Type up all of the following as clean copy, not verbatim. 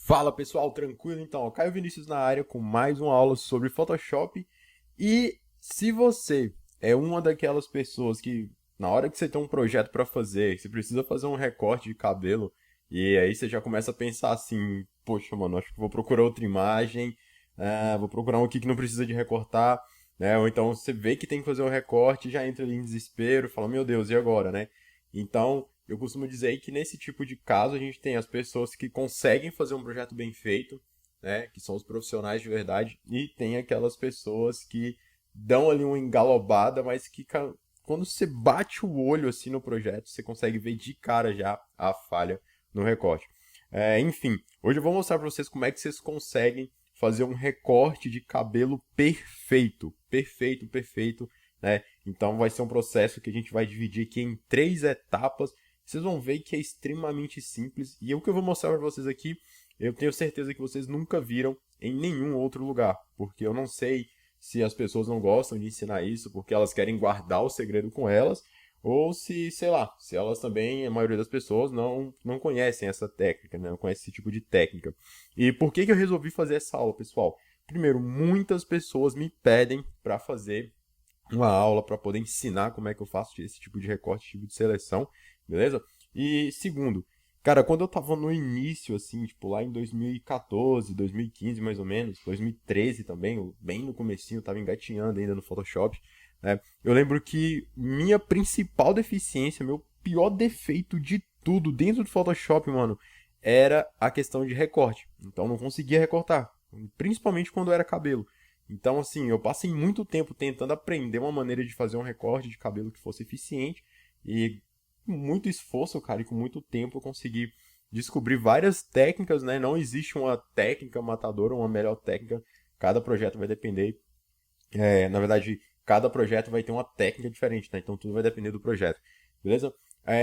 Fala pessoal, tranquilo? Então, Caio Vinícius na área com mais uma aula sobre Photoshop. E se você é uma daquelas pessoas que, na hora que você tem um projeto para fazer, você precisa fazer um recorte de cabelo, e aí você já começa a pensar assim: poxa, mano, acho que vou procurar outra imagem, vou procurar um aqui que não precisa de recortar, né? Ou então você vê que tem que fazer um recorte, já entra ali em desespero, fala: meu Deus, e agora, né? Então, eu costumo dizer que nesse tipo de caso a gente tem as pessoas que conseguem fazer um projeto bem feito, né, que são os profissionais de verdade, e tem aquelas pessoas que dão ali uma engalobada, mas que quando você bate o olho assim no projeto, você consegue ver de cara já a falha no recorte. Enfim, hoje eu vou mostrar para vocês como é que vocês conseguem fazer um recorte de cabelo perfeito, perfeito, perfeito, né? Então vai ser um processo que a gente vai dividir aqui em 3 etapas. Vocês vão ver que é extremamente simples. E o que eu vou mostrar para vocês aqui, eu tenho certeza que vocês nunca viram em nenhum outro lugar. Porque eu não sei se as pessoas não gostam de ensinar isso, porque elas querem guardar o segredo com elas, ou se, sei lá, se elas também, a maioria das pessoas, não conhecem essa técnica, né? Não conhecem esse tipo de técnica. E por que eu resolvi fazer essa aula, pessoal? Primeiro, muitas pessoas me pedem para fazer uma aula para poder ensinar como é que eu faço esse tipo de recorte, esse tipo de seleção, beleza? E segundo, cara, quando eu tava no início, assim, tipo lá em 2014, 2015 mais ou menos, 2013 também, bem no comecinho, eu tava engatinhando ainda no Photoshop, né? Eu lembro que minha principal deficiência, meu pior defeito de tudo dentro do Photoshop, mano, era a questão de recorte. Então eu não conseguia recortar, principalmente quando era cabelo. Então, assim, eu passei muito tempo tentando aprender uma maneira de fazer um recorte de cabelo que fosse eficiente e com muito esforço, cara, e com muito tempo eu consegui descobrir várias técnicas, né? Não existe uma técnica matadora, uma melhor técnica. Cada projeto vai depender, na verdade, cada projeto vai ter uma técnica diferente, né? Então tudo vai depender do projeto, beleza?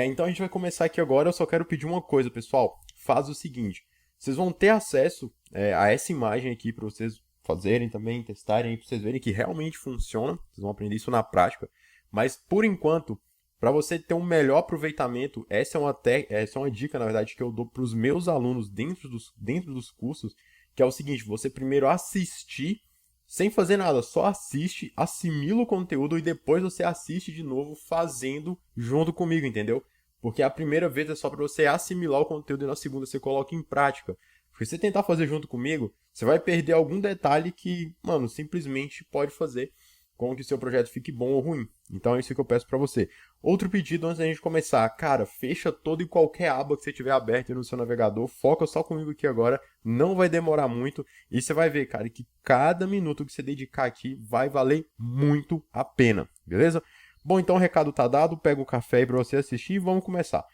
Então a gente vai começar aqui agora. Eu só quero pedir uma coisa, pessoal. Faz o seguinte: vocês vão ter acesso a essa imagem aqui para vocês fazerem também, testarem, para vocês verem que realmente funciona. Vocês vão aprender isso na prática. Mas por enquanto, para você ter um melhor aproveitamento, essa é uma dica, na verdade, que eu dou para os meus alunos dentro dos cursos, que é o seguinte: você primeiro assistir sem fazer nada, só assiste, assimila o conteúdo e depois você assiste de novo fazendo junto comigo, entendeu? Porque a primeira vez é só para você assimilar o conteúdo e na segunda você coloca em prática. Porque se você tentar fazer junto comigo, você vai perder algum detalhe que, mano, simplesmente pode fazer com que o seu projeto fique bom ou ruim. Então é isso que eu peço para você. Outro pedido antes da gente começar, cara, fecha toda e qualquer aba que você tiver aberta no seu navegador, foca só comigo aqui agora, não vai demorar muito e você vai ver, cara, que cada minuto que você dedicar aqui vai valer muito a pena, beleza? Bom, então o recado tá dado, pega o café aí para você assistir e vamos começar.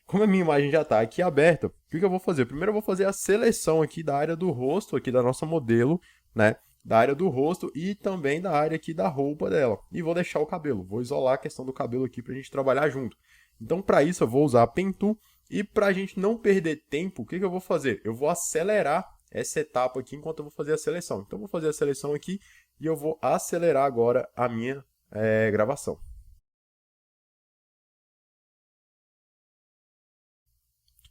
Como a minha imagem já está aqui aberta, o que eu vou fazer? Primeiro eu vou fazer a seleção aqui da área do rosto, aqui da nossa modelo, né? Da área do rosto e também da área aqui da roupa dela. E vou deixar o cabelo. Vou isolar a questão do cabelo aqui para a gente trabalhar junto. Então, para isso, eu vou usar a Pen Tool. E para a gente não perder tempo, o que eu vou fazer? Eu vou acelerar essa etapa aqui enquanto eu vou fazer a seleção. Então, eu vou fazer a seleção aqui e eu vou acelerar agora a minha gravação.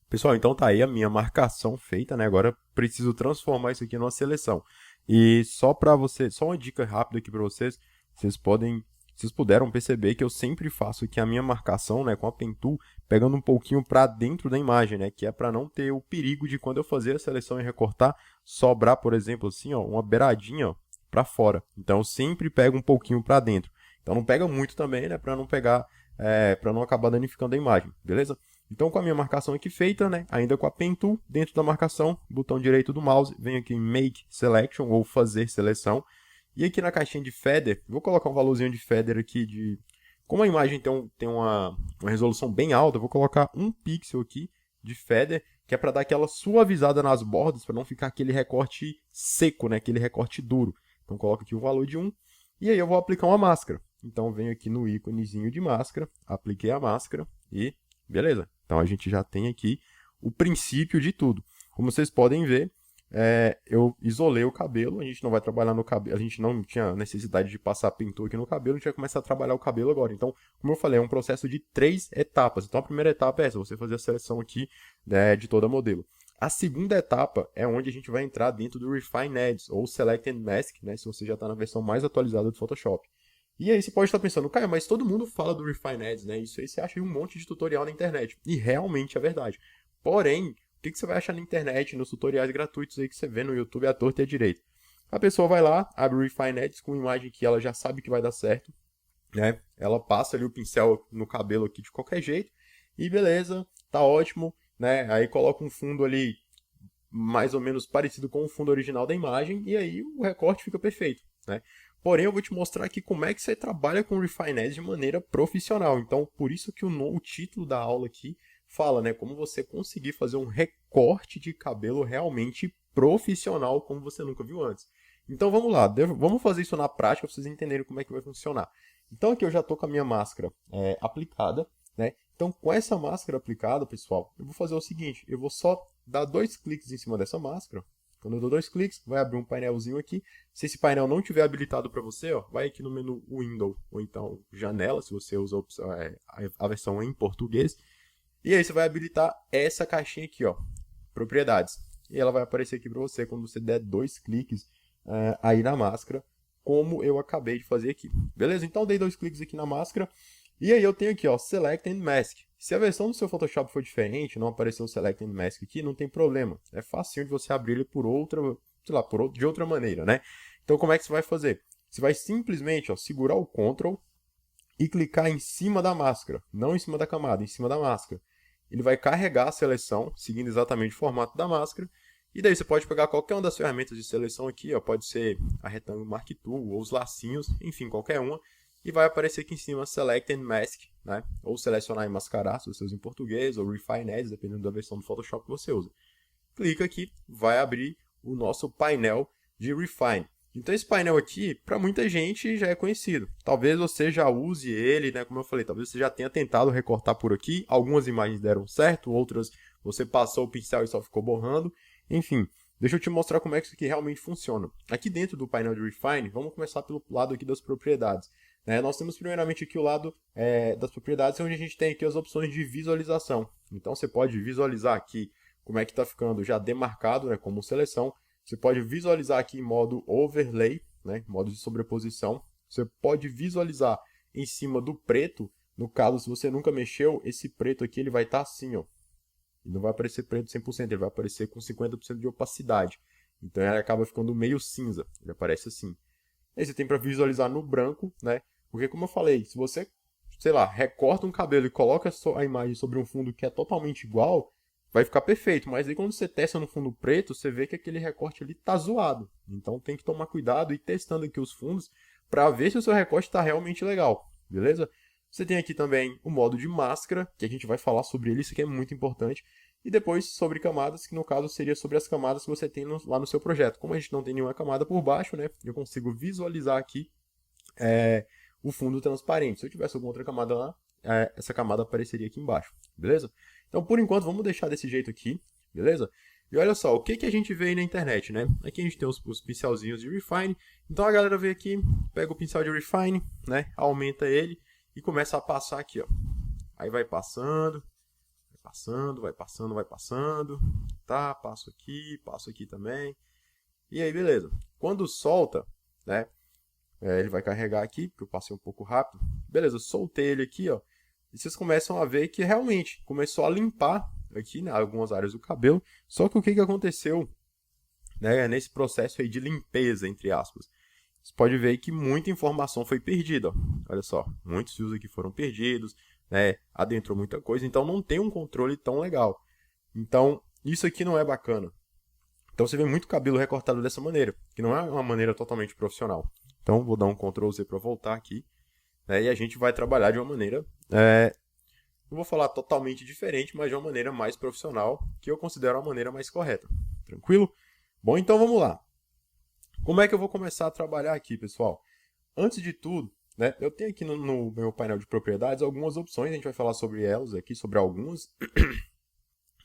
Pessoal, então tá aí a minha marcação feita, né? Agora eu preciso transformar isso aqui numa seleção. E só para você, só uma dica rápida aqui para vocês, vocês puderam perceber que eu sempre faço aqui a minha marcação, né, com a Pen Tool, pegando um pouquinho para dentro da imagem, né, que é para não ter o perigo de quando eu fazer a seleção e recortar, sobrar, por exemplo, assim, ó, uma beiradinha, ó, para fora. Então eu sempre pego um pouquinho para dentro. Então não pega muito também, né, para não pegar, para não acabar danificando a imagem, beleza? Então, com a minha marcação aqui feita, né, ainda com a Pen Tool, dentro da marcação, botão direito do mouse, venho aqui em Make Selection, ou fazer seleção. E aqui na caixinha de feather, vou colocar um valorzinho de feather aqui de... Como a imagem tem uma resolução bem alta, eu vou colocar 1 pixel aqui de feather, que é para dar aquela suavizada nas bordas, para não ficar aquele recorte seco, né, aquele recorte duro. Então, coloco aqui o valor de 1, e aí eu vou aplicar uma máscara. Então, venho aqui no íconezinho de máscara, apliquei a máscara e beleza. Então a gente já tem aqui o princípio de tudo. Como vocês podem ver, eu isolei o cabelo, a gente não vai trabalhar no cabelo, a gente não tinha necessidade de passar pintura aqui no cabelo, a gente vai começar a trabalhar o cabelo agora. Então, como eu falei, é um processo de 3 etapas. Então a primeira etapa é essa, você fazer a seleção aqui, né, de toda a modelo. A segunda etapa é onde a gente vai entrar dentro do Refine Edges, ou Select and Mask, né, se você já está na versão mais atualizada do Photoshop. E aí você pode estar pensando, Caio, mas todo mundo fala do Refine Edges, né? Isso aí você acha em um monte de tutorial na internet. E realmente é verdade. Porém, o que você vai achar na internet, nos tutoriais gratuitos aí que você vê no YouTube à torta e à direita? A pessoa vai lá, abre o Refine Edges com uma imagem que ela já sabe que vai dar certo, né? Ela passa ali o pincel no cabelo aqui de qualquer jeito, e beleza, tá ótimo, né? Aí coloca um fundo ali mais ou menos parecido com o fundo original da imagem, e aí o recorte fica perfeito, né? Porém, eu vou te mostrar aqui como é que você trabalha com o Refine Edge de maneira profissional. Então, por isso que o título da aula aqui fala, né? Como você conseguir fazer um recorte de cabelo realmente profissional, como você nunca viu antes. Então, vamos lá. Vamos fazer isso na prática para vocês entenderem como é que vai funcionar. Então, aqui eu já estou com a minha máscara aplicada, né? Então, com essa máscara aplicada, pessoal, eu vou fazer o seguinte. Eu vou só dar 2 cliques em cima dessa máscara. Quando eu dou 2 cliques, vai abrir um painelzinho aqui. Se esse painel não estiver habilitado para você, ó, vai aqui no menu Window, ou então Janela, se você usa a versão em português. E aí você vai habilitar essa caixinha aqui, ó, Propriedades. E ela vai aparecer aqui para você quando você der 2 cliques aí na máscara, como eu acabei de fazer aqui. Beleza? Então dei 2 cliques aqui na máscara. E aí eu tenho aqui, ó, Select and Mask. Se a versão do seu Photoshop for diferente, não apareceu o Select and Mask aqui, não tem problema. É fácil de você abrir ele por outra, sei lá, de outra maneira, né? Então como é que você vai fazer? Você vai simplesmente, ó, segurar o Ctrl e clicar em cima da máscara, não em cima da camada, em cima da máscara. Ele vai carregar a seleção, seguindo exatamente o formato da máscara, e daí você pode pegar qualquer uma das ferramentas de seleção aqui, ó, pode ser a retângulo Mark II ou os lacinhos, enfim, qualquer uma, e vai aparecer aqui em cima Select and Mask, né? Ou selecionar e mascarar, se você usa em português, ou Refine Edges, dependendo da versão do Photoshop que você usa. Clica aqui, vai abrir o nosso painel de Refine. Então esse painel aqui, para muita gente, já é conhecido. Talvez você já use ele, né? Como eu falei, talvez você já tenha tentado recortar por aqui. Algumas imagens deram certo, outras você passou o pincel e só ficou borrando. Enfim, deixa eu te mostrar como é que isso aqui realmente funciona. Aqui dentro do painel de Refine, vamos começar pelo lado aqui das propriedades. Nós temos primeiramente aqui o lado das propriedades, onde a gente tem aqui as opções de visualização. Então você pode visualizar aqui como é que está ficando já demarcado, né, como seleção. Você pode visualizar aqui em modo overlay, né, modo de sobreposição. Você pode visualizar em cima do preto. No caso, se você nunca mexeu, esse preto aqui ele vai estar assim, ó. Ele não vai aparecer preto 100%, ele vai aparecer com 50% de opacidade. Então ele acaba ficando meio cinza, ele aparece assim. Aí você tem para visualizar no branco, né? Porque como eu falei, se você, sei lá, recorta um cabelo e coloca a imagem sobre um fundo que é totalmente igual, vai ficar perfeito. Mas aí quando você testa no fundo preto, você vê que aquele recorte ali tá zoado. Então tem que tomar cuidado e ir testando aqui os fundos para ver se o seu recorte está realmente legal, beleza? Você tem aqui também o modo de máscara, que a gente vai falar sobre ele, isso aqui é muito importante. E depois sobre camadas, que no caso seria sobre as camadas que você tem lá no seu projeto. Como a gente não tem nenhuma camada por baixo, né, eu consigo visualizar aqui o fundo transparente. Se eu tivesse alguma outra camada lá, essa camada apareceria aqui embaixo, beleza? Então, por enquanto, vamos deixar desse jeito aqui, beleza? E olha só, o que a gente vê aí na internet, né? Aqui a gente tem os pincelzinhos de Refine. Então a galera vem aqui, pega o pincel de Refine, né? Aumenta ele e começa a passar aqui, ó. Aí vai passando, vai passando, vai passando. Tá, passo aqui também. E aí, beleza. Quando solta, né? Ele vai carregar aqui, porque eu passei um pouco rápido. Beleza, soltei ele aqui, ó. E vocês começam a ver que realmente começou a limpar aqui, né, algumas áreas do cabelo. Só que o que aconteceu, né, nesse processo aí de limpeza, entre aspas? Você pode ver que muita informação foi perdida. Ó. Olha só, muitos fios aqui foram perdidos, né, adentrou muita coisa, então não tem um controle tão legal. Então, isso aqui não é bacana. Então você vê muito cabelo recortado dessa maneira, que não é uma maneira totalmente profissional. Então vou dar um Ctrl Z para voltar aqui, né, e a gente vai trabalhar de uma maneira, não vou falar totalmente diferente, mas de uma maneira mais profissional, que eu considero a maneira mais correta. Tranquilo? Bom, então vamos lá. Como é que eu vou começar a trabalhar aqui, pessoal? Antes de tudo, né, eu tenho aqui no meu painel de propriedades algumas opções, a gente vai falar sobre elas aqui, sobre algumas.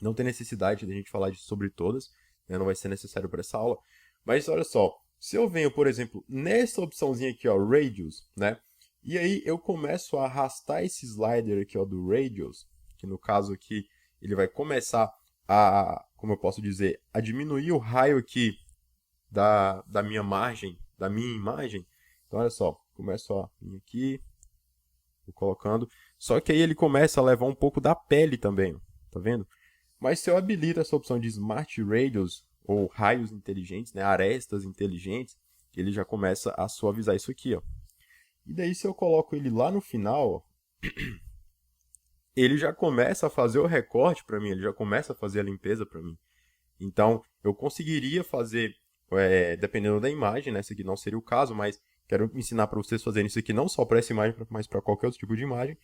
Não tem necessidade de a gente falar sobre todas, né, não vai ser necessário para essa aula. Mas olha só, se eu venho, por exemplo, nessa opçãozinha aqui, ó, Radius, né? E aí eu começo a arrastar esse slider aqui, ó, do Radius, que no caso aqui ele vai começar a como eu posso dizer, a diminuir o raio aqui da minha margem, da minha imagem. Então, olha só, começo a vir aqui, vou colocando. Só que aí ele começa a levar um pouco da pele também, ó, tá vendo? Mas se eu habilito essa opção de Smart Radius, ou raios inteligentes, né, arestas inteligentes, ele já começa a suavizar isso aqui, ó. E daí se eu coloco ele lá no final, ó, ele já começa a fazer o recorte para mim, ele já começa a fazer a limpeza para mim. Então, eu conseguiria fazer, dependendo da imagem, né? Esse aqui não seria o caso, mas quero ensinar para vocês fazerem isso aqui não só para essa imagem, mas para qualquer outro tipo de imagem.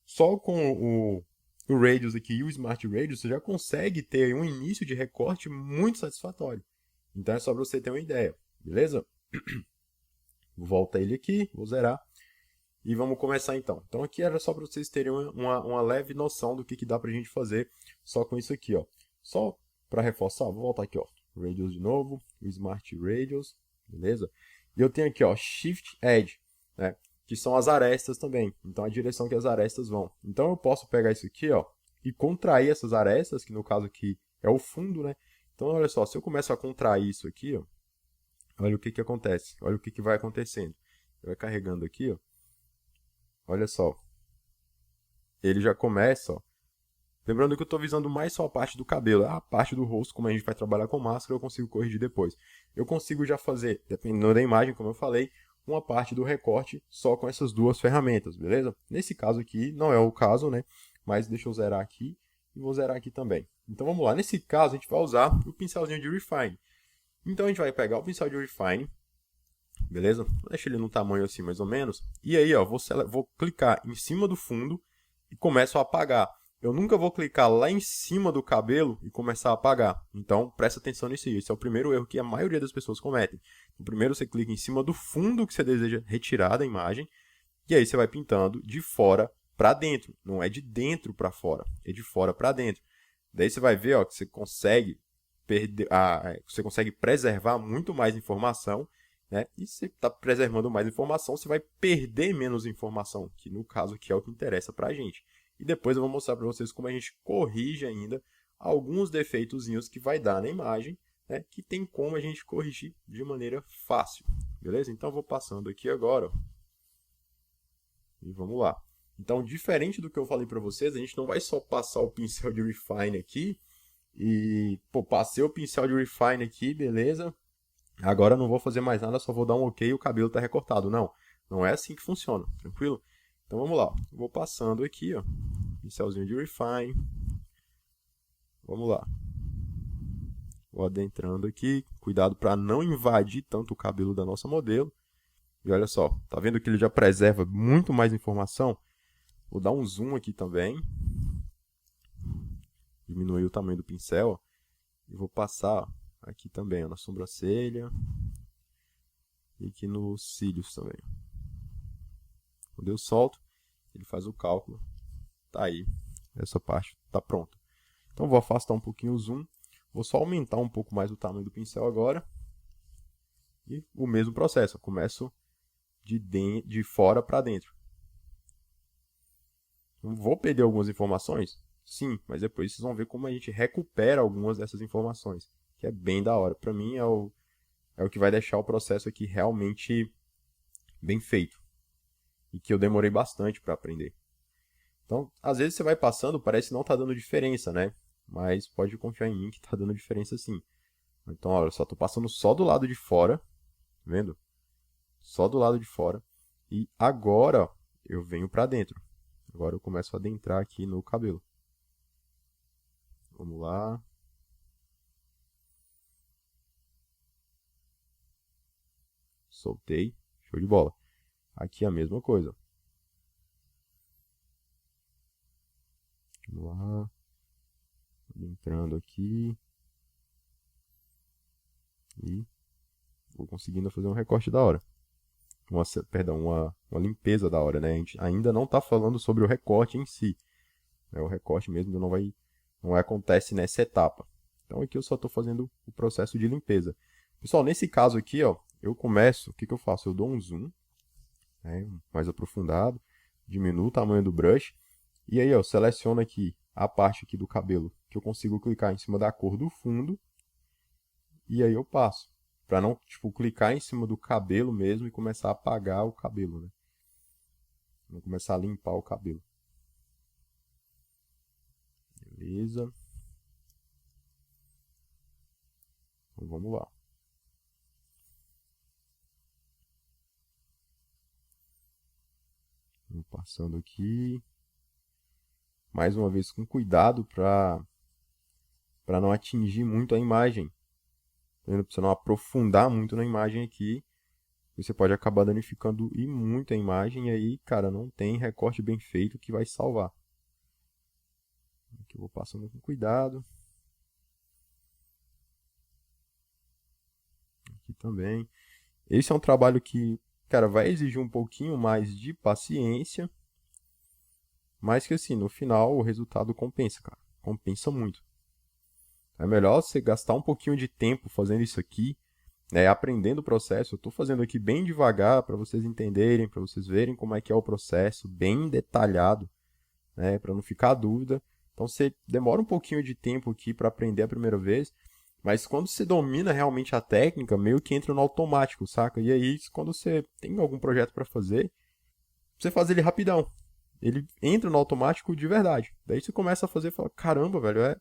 Só com o Radius aqui e o Smart Radius, você já consegue ter um início de recorte muito satisfatório. Então, é só para você ter uma ideia, beleza? Volta ele aqui, vou zerar. E vamos começar então. Então aqui era só para vocês terem uma leve noção do que dá para a gente fazer só com isso aqui, ó. Só para reforçar, vou voltar aqui, ó. Radius de novo, o Smart Radius, beleza? E eu tenho aqui, ó, Shift Edge, né? Que são as arestas também. Então a direção que as arestas vão. Então eu posso pegar isso aqui, ó, e contrair essas arestas, que no caso aqui é o fundo, né? Então olha só, se eu começo a contrair isso aqui, ó, olha o que acontece. Olha o que vai acontecendo. Vai carregando aqui, ó. Olha só. Ele já começa, ó. Lembrando que eu estou visando mais só a parte do cabelo. A parte do rosto, como a gente vai trabalhar com máscara, eu consigo corrigir depois. Eu consigo já fazer, dependendo da imagem, como eu falei, uma parte do recorte só com essas duas ferramentas, beleza? Nesse caso aqui, não é o caso, né? Mas deixa eu zerar aqui e vou zerar aqui também. Então vamos lá. Nesse caso, a gente vai usar o pincelzinho de Refine. Então a gente vai pegar o pincel de Refine, beleza? Deixa ele no tamanho assim, mais ou menos. E aí, ó, vou clicar em cima do fundo e começo a apagar. Eu nunca vou clicar lá em cima do cabelo e começar a apagar. Então, presta atenção nisso aí. Esse é o primeiro erro que a maioria das pessoas cometem. Primeiro, você clica em cima do fundo que você deseja retirar da imagem. E aí, você vai pintando de fora para dentro. Não é de dentro para fora, é de fora para dentro. Daí, você vai ver, ó, que você consegue preservar muito mais informação, né? E se está preservando mais informação, você vai perder menos informação, que no caso aqui é o que interessa para a gente. E depois eu vou mostrar para vocês como a gente corrige ainda alguns defeitozinhos que vai dar na imagem, né? Que tem como a gente corrigir de maneira fácil, beleza? Então eu vou passando aqui agora, ó, e vamos lá. Então, diferente do que eu falei para vocês, a gente não vai só passar o pincel de Refine aqui e, pô, passei o pincel de Refine aqui, beleza? Agora não vou fazer mais nada, só vou dar um ok e o cabelo está recortado. Não, não é assim que funciona, tranquilo? Então vamos lá, vou passando aqui, ó, pincelzinho de Refine. Vamos lá. Vou adentrando aqui, cuidado para não invadir tanto o cabelo da nossa modelo. E olha só, tá vendo que ele já preserva muito mais informação? Vou dar um zoom aqui também. Diminuir o tamanho do pincel, ó, e vou passar aqui também, ó, na sobrancelha e aqui nos cílios também. Quando eu solto, ele faz o cálculo. Tá aí, essa parte tá pronta. Então vou afastar um pouquinho o zoom, vou só aumentar um pouco mais o tamanho do pincel agora. E o mesmo processo, eu começo de fora para dentro. Vou perder algumas informações? Sim, mas depois vocês vão ver como a gente recupera algumas dessas informações, que é bem da hora. Para mim é o que vai deixar o processo aqui realmente bem feito. E que eu demorei bastante para aprender. Então, às vezes você vai passando, parece que não tá dando diferença, né? Mas pode confiar em mim que tá dando diferença sim. Então, olha só, tô passando só do lado de fora, tá vendo? Só do lado de fora. E agora, ó, eu venho para dentro. Agora eu começo a adentrar aqui no cabelo. Vamos lá. Soltei. Show de bola. Aqui a mesma coisa. Vamos lá. Entrando aqui. E vou conseguindo fazer um recorte da hora. Uma limpeza da hora, né? A gente ainda não está falando sobre o recorte em si. O recorte mesmo não acontece nessa etapa. Então aqui eu só estou fazendo o processo de limpeza. Pessoal, nesse caso aqui, ó, eu começo, o que eu faço? Eu dou um zoom, né, mais aprofundado, diminuo o tamanho do brush, e aí eu seleciono aqui a parte aqui do cabelo que eu consigo clicar em cima da cor do fundo e aí eu passo. Para não, tipo, clicar em cima do cabelo mesmo e começar a apagar o cabelo, né? Vou começar a limpar o cabelo. Beleza. Então vamos lá. Vou passando aqui. Mais uma vez com cuidado para não atingir muito a imagem. Para você não aprofundar muito na imagem aqui. Você pode acabar danificando e muito a imagem. E aí, cara, não tem recorte bem feito que vai salvar. Aqui eu vou passando com cuidado. Aqui também. Esse é um trabalho que, cara, vai exigir um pouquinho mais de paciência. Mas que assim, no final o resultado compensa, cara. Compensa muito. É melhor você gastar um pouquinho de tempo fazendo isso aqui, né, aprendendo o processo. Eu estou fazendo aqui bem devagar para vocês entenderem, para vocês verem como é que é o processo, bem detalhado, né, para não ficar dúvida. Então você demora um pouquinho de tempo aqui para aprender a primeira vez, mas quando você domina realmente a técnica, meio que entra no automático, saca? E aí, quando você tem algum projeto para fazer, você faz ele rapidão. Ele entra no automático de verdade. Daí você começa a fazer e fala, caramba, velho,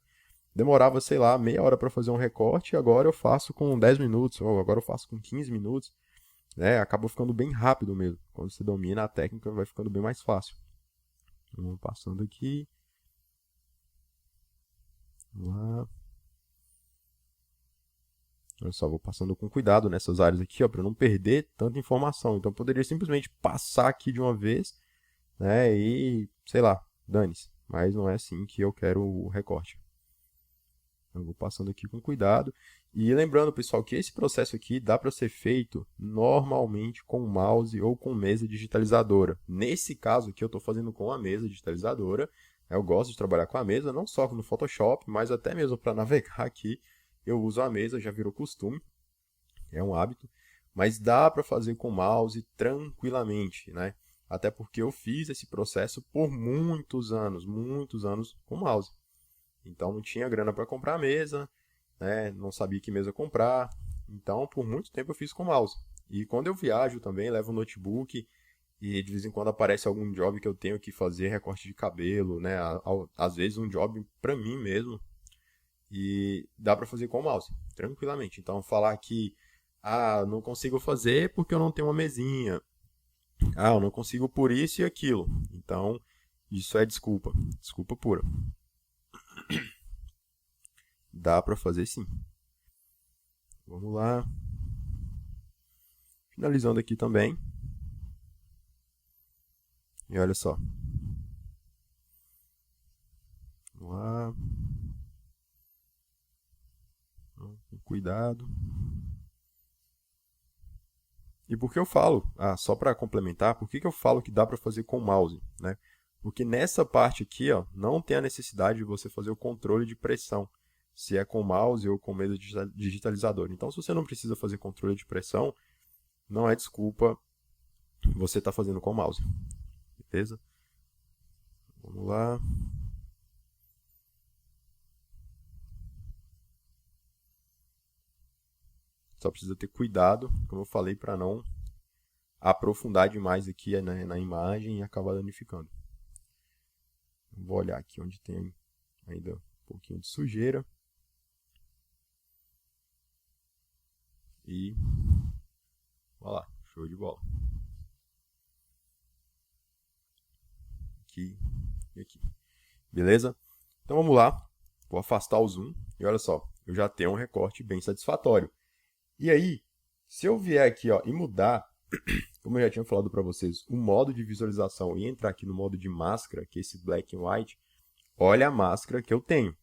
demorava, sei lá, meia hora para fazer um recorte, e agora eu faço com 10 minutos, ou agora eu faço com 15 minutos, né? Acaba ficando bem rápido mesmo. Quando você domina a técnica, vai ficando bem mais fácil. Vamos passando aqui. Vamos lá. Olha só, vou passando com cuidado nessas áreas aqui, ó, para não perder tanta informação. Então, eu poderia simplesmente passar aqui de uma vez, né? E, sei lá, dane-se. Mas não é assim que eu quero o recorte. Eu vou passando aqui com cuidado. E lembrando, pessoal, que esse processo aqui dá para ser feito normalmente com mouse ou com mesa digitalizadora. Nesse caso aqui, eu estou fazendo com a mesa digitalizadora. Eu gosto de trabalhar com a mesa, não só no Photoshop, mas até mesmo para navegar aqui. Eu uso a mesa, já virou costume, é um hábito. Mas dá para fazer com mouse tranquilamente, né? Até porque eu fiz esse processo por muitos anos com mouse. Então não tinha grana para comprar mesa, né? Não sabia que mesa comprar. Então por muito tempo eu fiz com mouse. E quando eu viajo também, levo o notebook e de vez em quando aparece algum job que eu tenho que fazer recorte de cabelo, né? Às vezes um job para mim mesmo. E dá para fazer com mouse, tranquilamente. Então falar que não consigo fazer porque eu não tenho uma mesinha. Eu não consigo por isso e aquilo. Então isso é desculpa, desculpa pura. Dá para fazer sim. Vamos lá. Finalizando aqui também. E olha só. Vamos lá. Com cuidado. E por que eu falo? Só para complementar, por que eu falo que dá para fazer com o mouse, né? Porque nessa parte aqui, ó, não tem a necessidade de você fazer o controle de pressão, se é com mouse ou com mesa digitalizador. Então, se você não precisa fazer controle de pressão, não é desculpa você estar fazendo com o mouse. Beleza? Vamos lá. Só precisa ter cuidado, como eu falei, para não aprofundar demais aqui, né, na imagem e acabar danificando. Vou olhar aqui onde tem ainda um pouquinho de sujeira. E olha lá, show de bola. Aqui e aqui. Beleza? Então vamos lá. Vou afastar o zoom. E olha só, eu já tenho um recorte bem satisfatório. E aí, se eu vier aqui ó, e mudar, como eu já tinha falado para vocês, o modo de visualização e entrar aqui no modo de máscara, que é esse black and white, olha a máscara que eu tenho.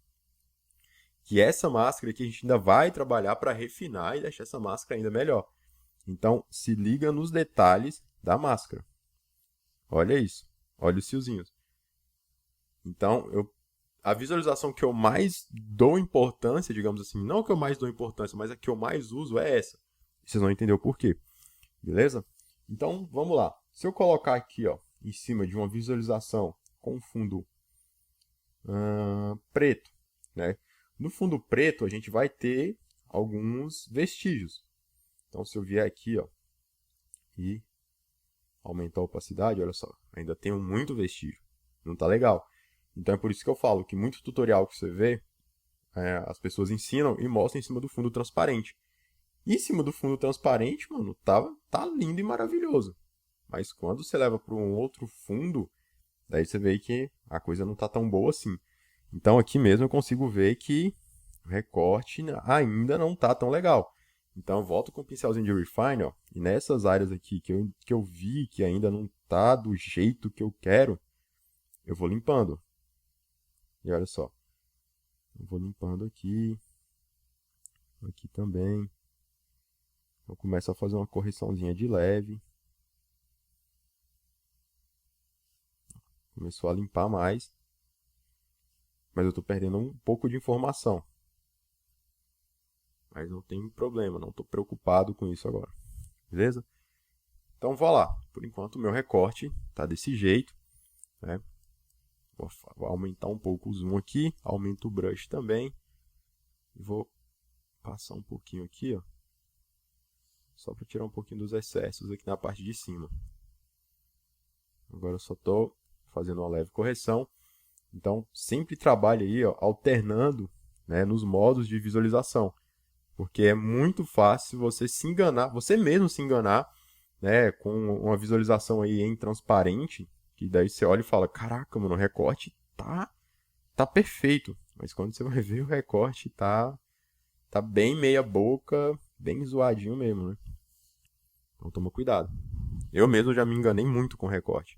Que essa máscara aqui a gente ainda vai trabalhar para refinar e deixar essa máscara ainda melhor. Então, se liga nos detalhes da máscara. Olha isso. Olha os fiozinhos. Então, a visualização que eu mais dou importância, digamos assim, não que eu mais dou importância, mas a que eu mais uso é essa. Vocês vão entender o porquê. Beleza? Então, vamos lá. Se eu colocar aqui, ó, em cima de uma visualização com fundo preto, né? No fundo preto, a gente vai ter alguns vestígios. Então, se eu vier aqui, ó, e aumentar a opacidade, olha só, ainda tenho muito vestígio. Não tá legal. Então, é por isso que eu falo que muito tutorial que você vê, as pessoas ensinam e mostram em cima do fundo transparente. E em cima do fundo transparente, mano, tá lindo e maravilhoso. Mas quando você leva para um outro fundo, daí você vê que a coisa não tá tão boa assim. Então aqui mesmo eu consigo ver que o recorte ainda não tá tão legal. Então eu volto com o pincelzinho de Refine, ó, e nessas áreas aqui que eu vi que ainda não tá do jeito que eu quero, eu vou limpando. E olha só, eu vou limpando aqui, aqui também. Eu começo a fazer uma correçãozinha de leve. Começou a limpar mais. Mas eu estou perdendo um pouco de informação. Mas não tem problema, não estou preocupado com isso agora. Beleza? Então vou lá. Por enquanto o meu recorte está desse jeito. Né? Vou aumentar um pouco o zoom aqui. Aumento o brush também. E vou passar um pouquinho aqui, ó. Só para tirar um pouquinho dos excessos aqui na parte de cima. Agora eu só estou fazendo uma leve correção. Então, sempre trabalhe aí, ó, alternando, né, nos modos de visualização. Porque é muito fácil você se enganar, você mesmo se enganar, né, com uma visualização aí em transparente, que daí você olha e fala, caraca, mano, o recorte tá perfeito. Mas quando você vai ver o recorte tá bem meia boca, bem zoadinho mesmo, né? Então toma cuidado. Eu mesmo já me enganei muito com o recorte.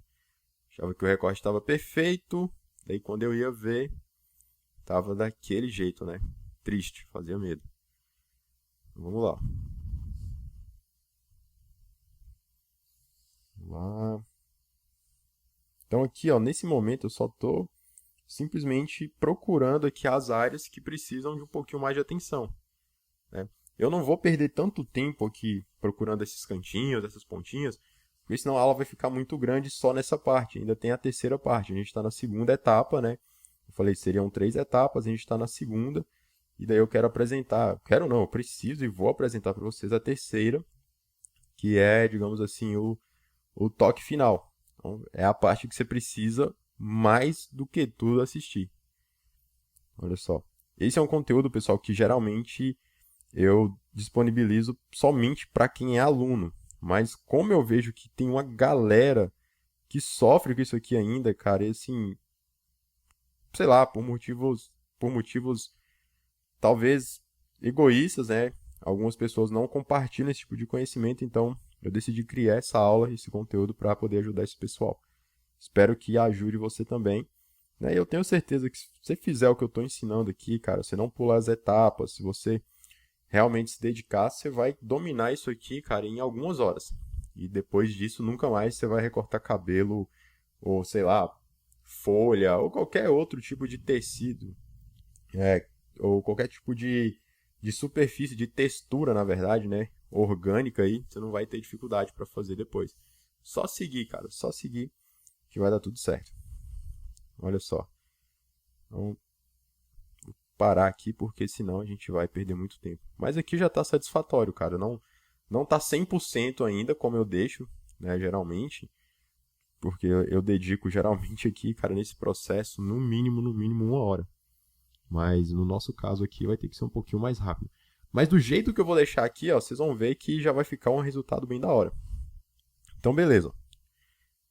Achava que o recorte estava perfeito, daí quando eu ia ver, tava daquele jeito, né? Triste, fazia medo. Vamos lá. Vamos lá. Então aqui, ó, nesse momento eu só estou simplesmente procurando aqui as áreas que precisam de um pouquinho mais de atenção. Né? Eu não vou perder tanto tempo aqui procurando esses cantinhos, essas pontinhas, porque senão a aula vai ficar muito grande só nessa parte. Ainda tem a terceira parte, a gente está na segunda etapa, né? Eu falei, seriam 3 etapas, a gente está na segunda, e daí eu quero apresentar, quero não, eu preciso e vou apresentar para vocês a terceira, que é, digamos assim, o toque final. Então, é a parte que você precisa mais do que tudo assistir. Olha só. Esse é um conteúdo, pessoal, que geralmente eu disponibilizo somente para quem é aluno. Mas como eu vejo que tem uma galera que sofre com isso aqui ainda, cara, e assim, sei lá, por motivos talvez egoístas, né? Algumas pessoas não compartilham esse tipo de conhecimento, então eu decidi criar essa aula, esse conteúdo para poder ajudar esse pessoal. Espero que ajude você também. Né? E eu tenho certeza que se você fizer o que eu estou ensinando aqui, cara, você não pular as etapas, se você realmente se dedicar, você vai dominar isso aqui, cara, em algumas horas. E depois disso, nunca mais você vai recortar cabelo, ou sei lá, folha, ou qualquer outro tipo de tecido, é, ou qualquer tipo de superfície, de textura, na verdade, né? Orgânica aí, você não vai ter dificuldade para fazer depois. Só seguir, cara, só seguir que vai dar tudo certo. Olha só. Então, vou parar aqui porque senão a gente vai perder muito tempo. Mas aqui já está satisfatório, cara. Não tá 100% ainda como eu deixo, né, geralmente, porque eu dedico geralmente aqui, cara, nesse processo no mínimo 1 hora. Mas no nosso caso aqui vai ter que ser um pouquinho mais rápido. Mas do jeito que eu vou deixar aqui, ó, vocês vão ver que já vai ficar um resultado bem da hora. Então, beleza.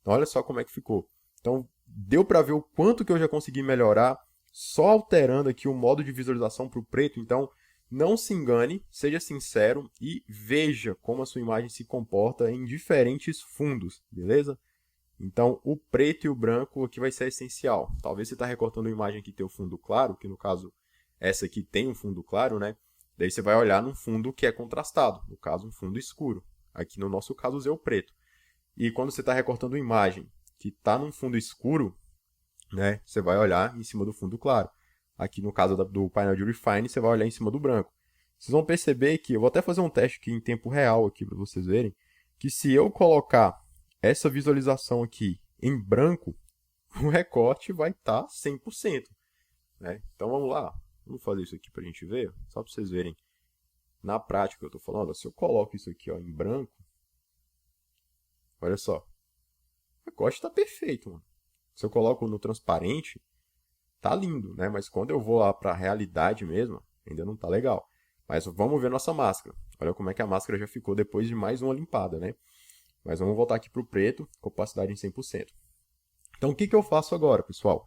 Então, olha só como é que ficou. Então, deu para ver o quanto que eu já consegui melhorar só alterando aqui o modo de visualização para o preto. Então, não se engane, seja sincero e veja como a sua imagem se comporta em diferentes fundos, beleza? Então, o preto e o branco aqui vai ser essencial. Talvez você está recortando uma imagem que tem o fundo claro, que no caso, essa aqui tem um fundo claro, né? Daí você vai olhar num fundo que é contrastado, no caso, um fundo escuro. Aqui no nosso caso, usei o preto. E quando você está recortando uma imagem que está num fundo escuro, né, você vai olhar em cima do fundo claro. Aqui no caso do painel de Refine, você vai olhar em cima do branco. Vocês vão perceber que, eu vou até fazer um teste aqui em tempo real aqui para vocês verem, que se eu colocar essa visualização aqui em branco, o recorte vai estar 100%. Né? Então vamos lá. Vamos fazer isso aqui pra gente ver, só pra vocês verem. Na prática, eu tô falando, ó, se eu coloco isso aqui ó, em branco, olha só, o pacote tá perfeito, mano. Se eu coloco no transparente, tá lindo, né? Mas quando eu vou lá pra realidade mesmo, ainda não tá legal. Mas vamos ver nossa máscara. Olha como é que a máscara já ficou depois de mais uma limpada, né? Mas vamos voltar aqui pro preto, com opacidade em 100%. Então o que eu faço agora, pessoal?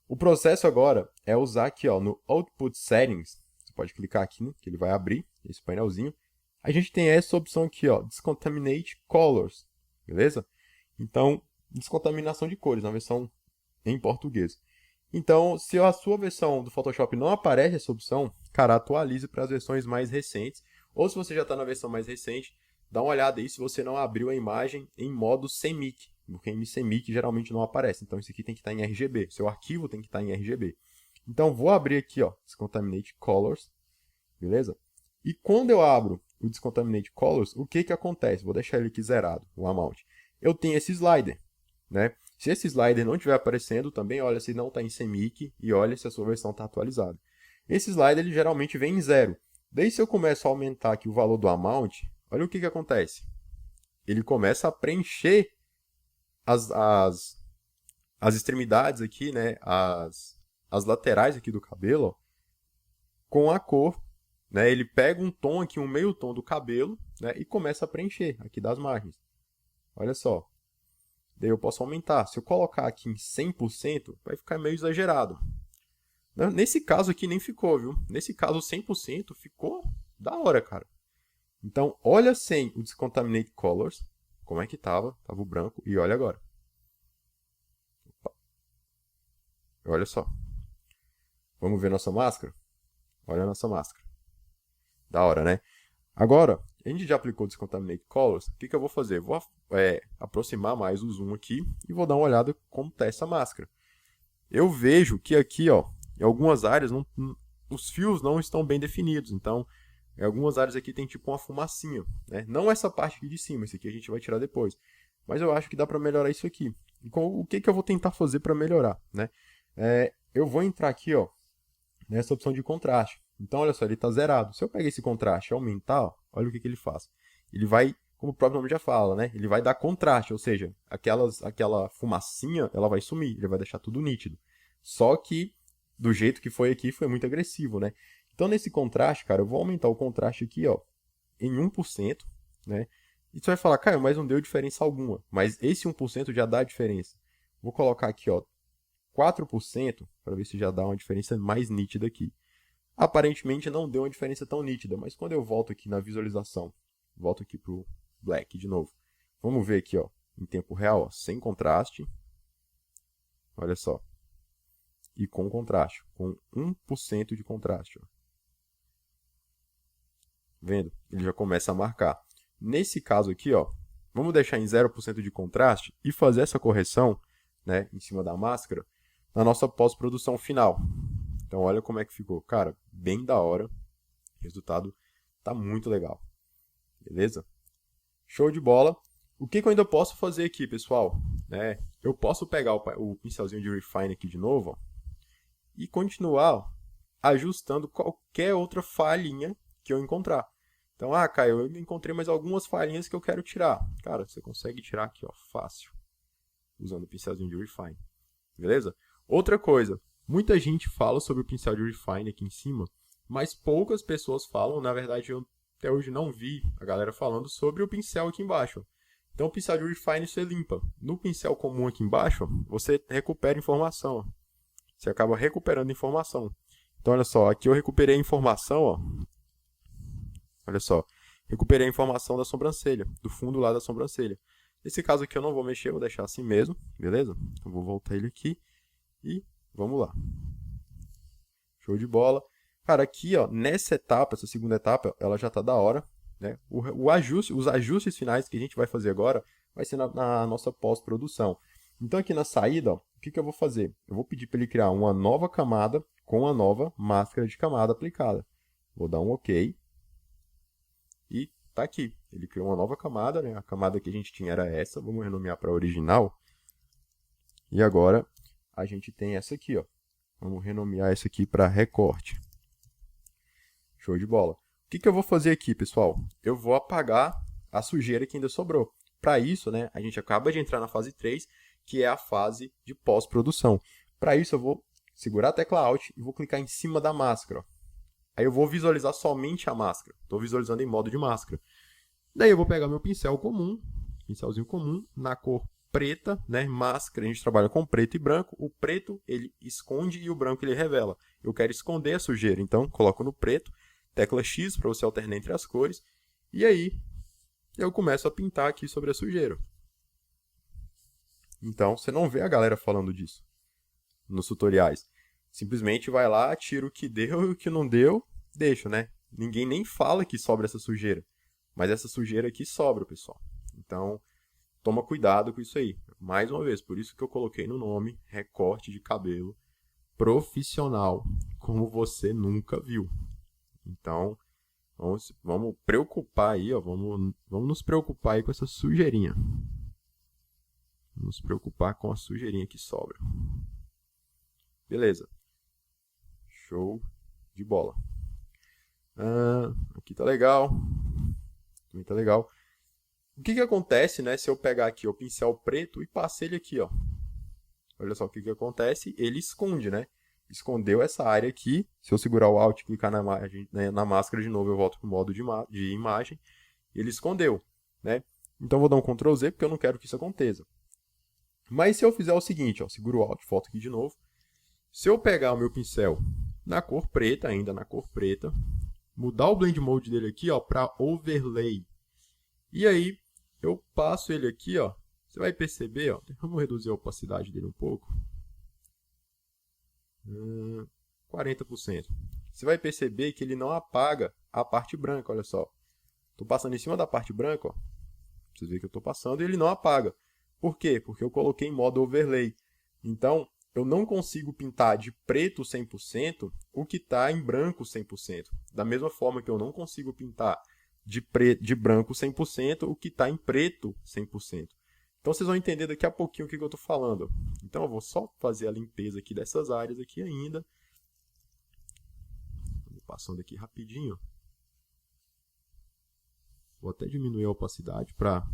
O processo agora é usar aqui ó, no Output Settings. Você pode clicar aqui, né, que ele vai abrir esse painelzinho. A gente tem essa opção aqui, ó, Discontaminate Colors, beleza? Então, descontaminação de cores, na versão em português. Então, se a sua versão do Photoshop não aparece essa opção, cara, atualize para as versões mais recentes. Ou se você já está na versão mais recente, dá uma olhada aí se você não abriu a imagem em modo CMYK, porque em CMYK geralmente não aparece. Então, isso aqui tem que estar em RGB. Seu arquivo tem que estar em RGB. Então, vou abrir aqui, ó, Discontaminate Colors, beleza? E quando eu abro o Discontaminate Colors, o que acontece? Vou deixar ele aqui zerado, o amount. Eu tenho esse slider, né? Se esse slider não estiver aparecendo, também olha se não está em CMYK e olha se a sua versão está atualizada. Esse slider ele geralmente vem em 0. Daí se eu começo a aumentar aqui o valor do amount, olha o que acontece. Ele começa a preencher as extremidades aqui, né? As laterais aqui do cabelo, ó, com a cor. Né? Ele pega um tom aqui, um meio tom do cabelo, né? E começa a preencher aqui das margens. Olha só. Daí eu posso aumentar. Se eu colocar aqui em 100%, vai ficar meio exagerado. Nesse caso aqui nem ficou, viu? Nesse caso 100% ficou da hora, cara. Então, olha sem o Discontaminate Colors, como é que tava. Tava o branco. E olha agora. Opa. Olha só. Vamos ver nossa máscara? Olha a nossa máscara. Da hora, né? Agora, a gente já aplicou o Discontaminate Colors. O que eu vou fazer? Vou aproximar mais o zoom aqui e vou dar uma olhada como está essa máscara. Eu vejo que aqui, ó, em algumas áreas, os fios não estão bem definidos. Então, em algumas áreas aqui tem tipo uma fumacinha. Né? Não essa parte aqui de cima, esse aqui a gente vai tirar depois. Mas eu acho que dá para melhorar isso aqui. E o que eu vou tentar fazer para melhorar? Né? Eu vou entrar aqui, ó, nessa opção de contraste. Então, olha só, ele está zerado. Se eu pegar esse contraste e aumentar, ó, olha o que ele faz. Ele vai, como o próprio nome já fala, né? Ele vai dar contraste, ou seja, aquela fumacinha, ela vai sumir, ele vai deixar tudo nítido. Só que, do jeito que foi aqui, foi muito agressivo, né? Então, nesse contraste, cara, eu vou aumentar o contraste aqui, ó, em 1%, né? E você vai falar, cara, mas não deu diferença alguma. Mas esse 1% já dá diferença. Vou colocar aqui, ó, 4%, para ver se já dá uma diferença mais nítida aqui. Aparentemente não deu uma diferença tão nítida, mas quando eu volto aqui na visualização, volto aqui para o Black de novo. Vamos ver aqui, ó, em tempo real, ó, sem contraste. Olha só. E com contraste, com 1% de contraste. Ó. Vendo? Ele já começa a marcar. Nesse caso aqui, ó, vamos deixar em 0% de contraste e fazer essa correção, né, em cima da máscara, na nossa pós-produção final. Então, olha como é que ficou. Cara, bem da hora. O resultado tá muito legal. Beleza? Show de bola. O que eu ainda posso fazer aqui, pessoal? Eu posso pegar o pincelzinho de Refine aqui de novo, ó, e continuar, ó, ajustando qualquer outra falhinha que eu encontrar. Então, Caio, eu encontrei mais algumas falhinhas que eu quero tirar. Cara, você consegue tirar aqui, ó, fácil. Usando o pincelzinho de Refine. Beleza? Outra coisa. Muita gente fala sobre o pincel de Refine aqui em cima, mas poucas pessoas falam, na verdade eu até hoje não vi a galera falando sobre o pincel aqui embaixo. Então o pincel de Refine você limpa. No pincel comum aqui embaixo, você recupera informação. Você acaba recuperando informação. Então olha só, aqui eu recuperei a informação, ó. Olha só, recuperei a informação da sobrancelha, do fundo lá da sobrancelha. Nesse caso aqui eu não vou mexer, vou deixar assim mesmo, beleza? Então vou voltar ele aqui e vamos lá. Show de bola. Cara, aqui, ó, nessa etapa, essa segunda etapa, ela já tá da hora, né? Os ajustes finais que a gente vai fazer agora vai ser na nossa pós-produção. Então, aqui na saída, ó, o que eu vou fazer? Eu vou pedir para ele criar uma nova camada com a nova máscara de camada aplicada. Vou dar um OK. E tá aqui. Ele criou uma nova camada, né? A camada que a gente tinha era essa. Vamos renomear para original. E agora a gente tem essa aqui, ó. Vamos renomear essa aqui para recorte. Show de bola. O que que eu vou fazer aqui, pessoal? Eu vou apagar a sujeira que ainda sobrou. Para isso, né, a gente acaba de entrar na fase 3, que é a fase de pós-produção. Para isso, eu vou segurar a tecla Alt e vou clicar em cima da máscara. Ó. Aí eu vou visualizar somente a máscara. Estou visualizando em modo de máscara. Daí eu vou pegar meu pincel comum, pincelzinho comum, na cor preta, né? Máscara, a gente trabalha com preto e branco. O preto, ele esconde e o branco, ele revela. Eu quero esconder a sujeira, então coloco no preto, tecla X para você alternar entre as cores. E aí, eu começo a pintar aqui sobre a sujeira. Então, você não vê a galera falando disso nos tutoriais. Simplesmente vai lá, tira o que deu e o que não deu, deixa, né? Ninguém nem fala que sobra essa sujeira. Mas essa sujeira aqui sobra, pessoal. Então, toma cuidado com isso aí. Mais uma vez, por isso que eu coloquei no nome recorte de cabelo profissional, como você nunca viu. Então, vamos preocupar aí, ó, vamos nos preocupar aí com essa sujeirinha. Vamos nos preocupar com a sujeirinha que sobra. Beleza. Show de bola. Aqui tá legal. Também tá legal. O que que acontece, né, se eu pegar aqui o pincel preto e passar ele aqui, ó. Olha só o que que acontece, ele esconde, né? Escondeu essa área aqui. Se eu segurar o Alt e clicar na, imagem, né, na máscara de novo, eu volto para o modo de imagem. Ele escondeu, né? Então, vou dar um Ctrl Z, porque eu não quero que isso aconteça. Mas se eu fizer o seguinte, ó, seguro o Alt, volto aqui de novo. Se eu pegar o meu pincel na cor preta, ainda na cor preta, mudar o Blend Mode dele aqui, ó, para Overlay. E aí, eu passo ele aqui, ó. Você vai perceber, ó, vamos reduzir a opacidade dele um pouco. 40%. Você vai perceber que ele não apaga a parte branca, olha só. Estou passando em cima da parte branca, ó. Vocês verem que eu estou passando e ele não apaga. Por quê? Porque eu coloquei em modo overlay. Então, eu não consigo pintar de preto 100% o que está em branco 100%. Da mesma forma que eu não consigo pintar de branco 100% o que está em preto 100%. Então, vocês vão entender daqui a pouquinho o que eu estou falando. Então, eu vou só fazer a limpeza aqui dessas áreas aqui ainda. Vou passando aqui rapidinho. Vou até diminuir a opacidade para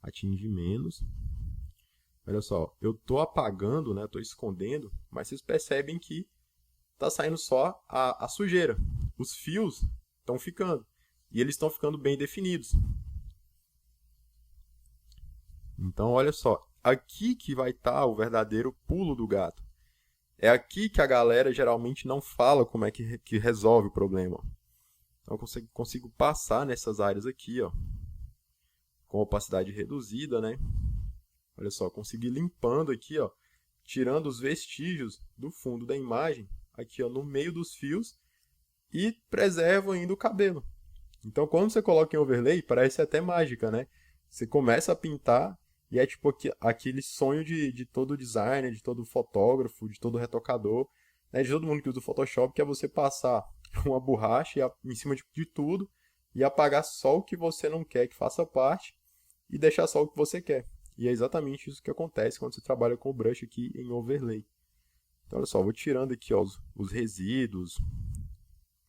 atingir menos. Olha só, eu estou apagando, né? Estou escondendo, mas vocês percebem que está saindo só a sujeira. Os fios estão ficando. E eles estão ficando bem definidos. Então, olha só, aqui que vai estar o verdadeiro pulo do gato. É aqui que a galera geralmente não fala como é que resolve o problema. Então, eu consigo passar nessas áreas aqui, ó, com opacidade reduzida, né? Olha só, consegui limpando aqui, ó, tirando os vestígios do fundo da imagem, aqui ó, no meio dos fios, e preservo ainda o cabelo. Então, quando você coloca em overlay, parece até mágica, né? Você começa a pintar e é tipo aquele sonho de todo designer, de todo fotógrafo, de todo retocador, né? De todo mundo que usa o Photoshop, que é você passar uma borracha em cima de tudo e apagar só o que você não quer que faça parte e deixar só o que você quer. E é exatamente isso que acontece quando você trabalha com o brush aqui em overlay. Então, olha só, vou tirando aqui ó, os resíduos,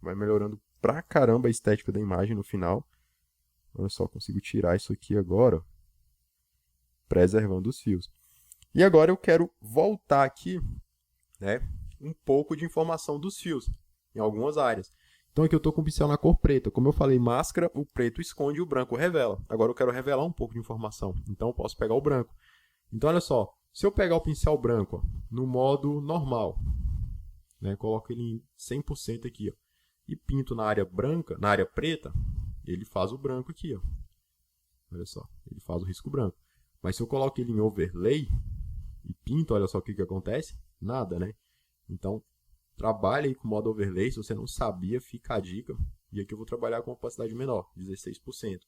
vai melhorando pra caramba a estética da imagem no final. Olha só, consigo tirar isso aqui agora, preservando os fios. E agora eu quero voltar aqui, né, um pouco de informação dos fios, em algumas áreas. Então aqui eu estou com o pincel na cor preta. Como eu falei, máscara, o preto esconde e o branco revela. Agora eu quero revelar um pouco de informação. Então eu posso pegar o branco. Então olha só, se eu pegar o pincel branco ó, no modo normal, né, coloco ele em 100% aqui, ó, e pinto na área branca, na área preta, ele faz o branco aqui, ó. Olha só, ele faz o risco branco. Mas se eu coloco ele em overlay e pinto, olha só o que acontece. Nada, né? Então, trabalhe aí com o modo overlay. Se você não sabia, fica a dica. E aqui eu vou trabalhar com opacidade menor, 16%.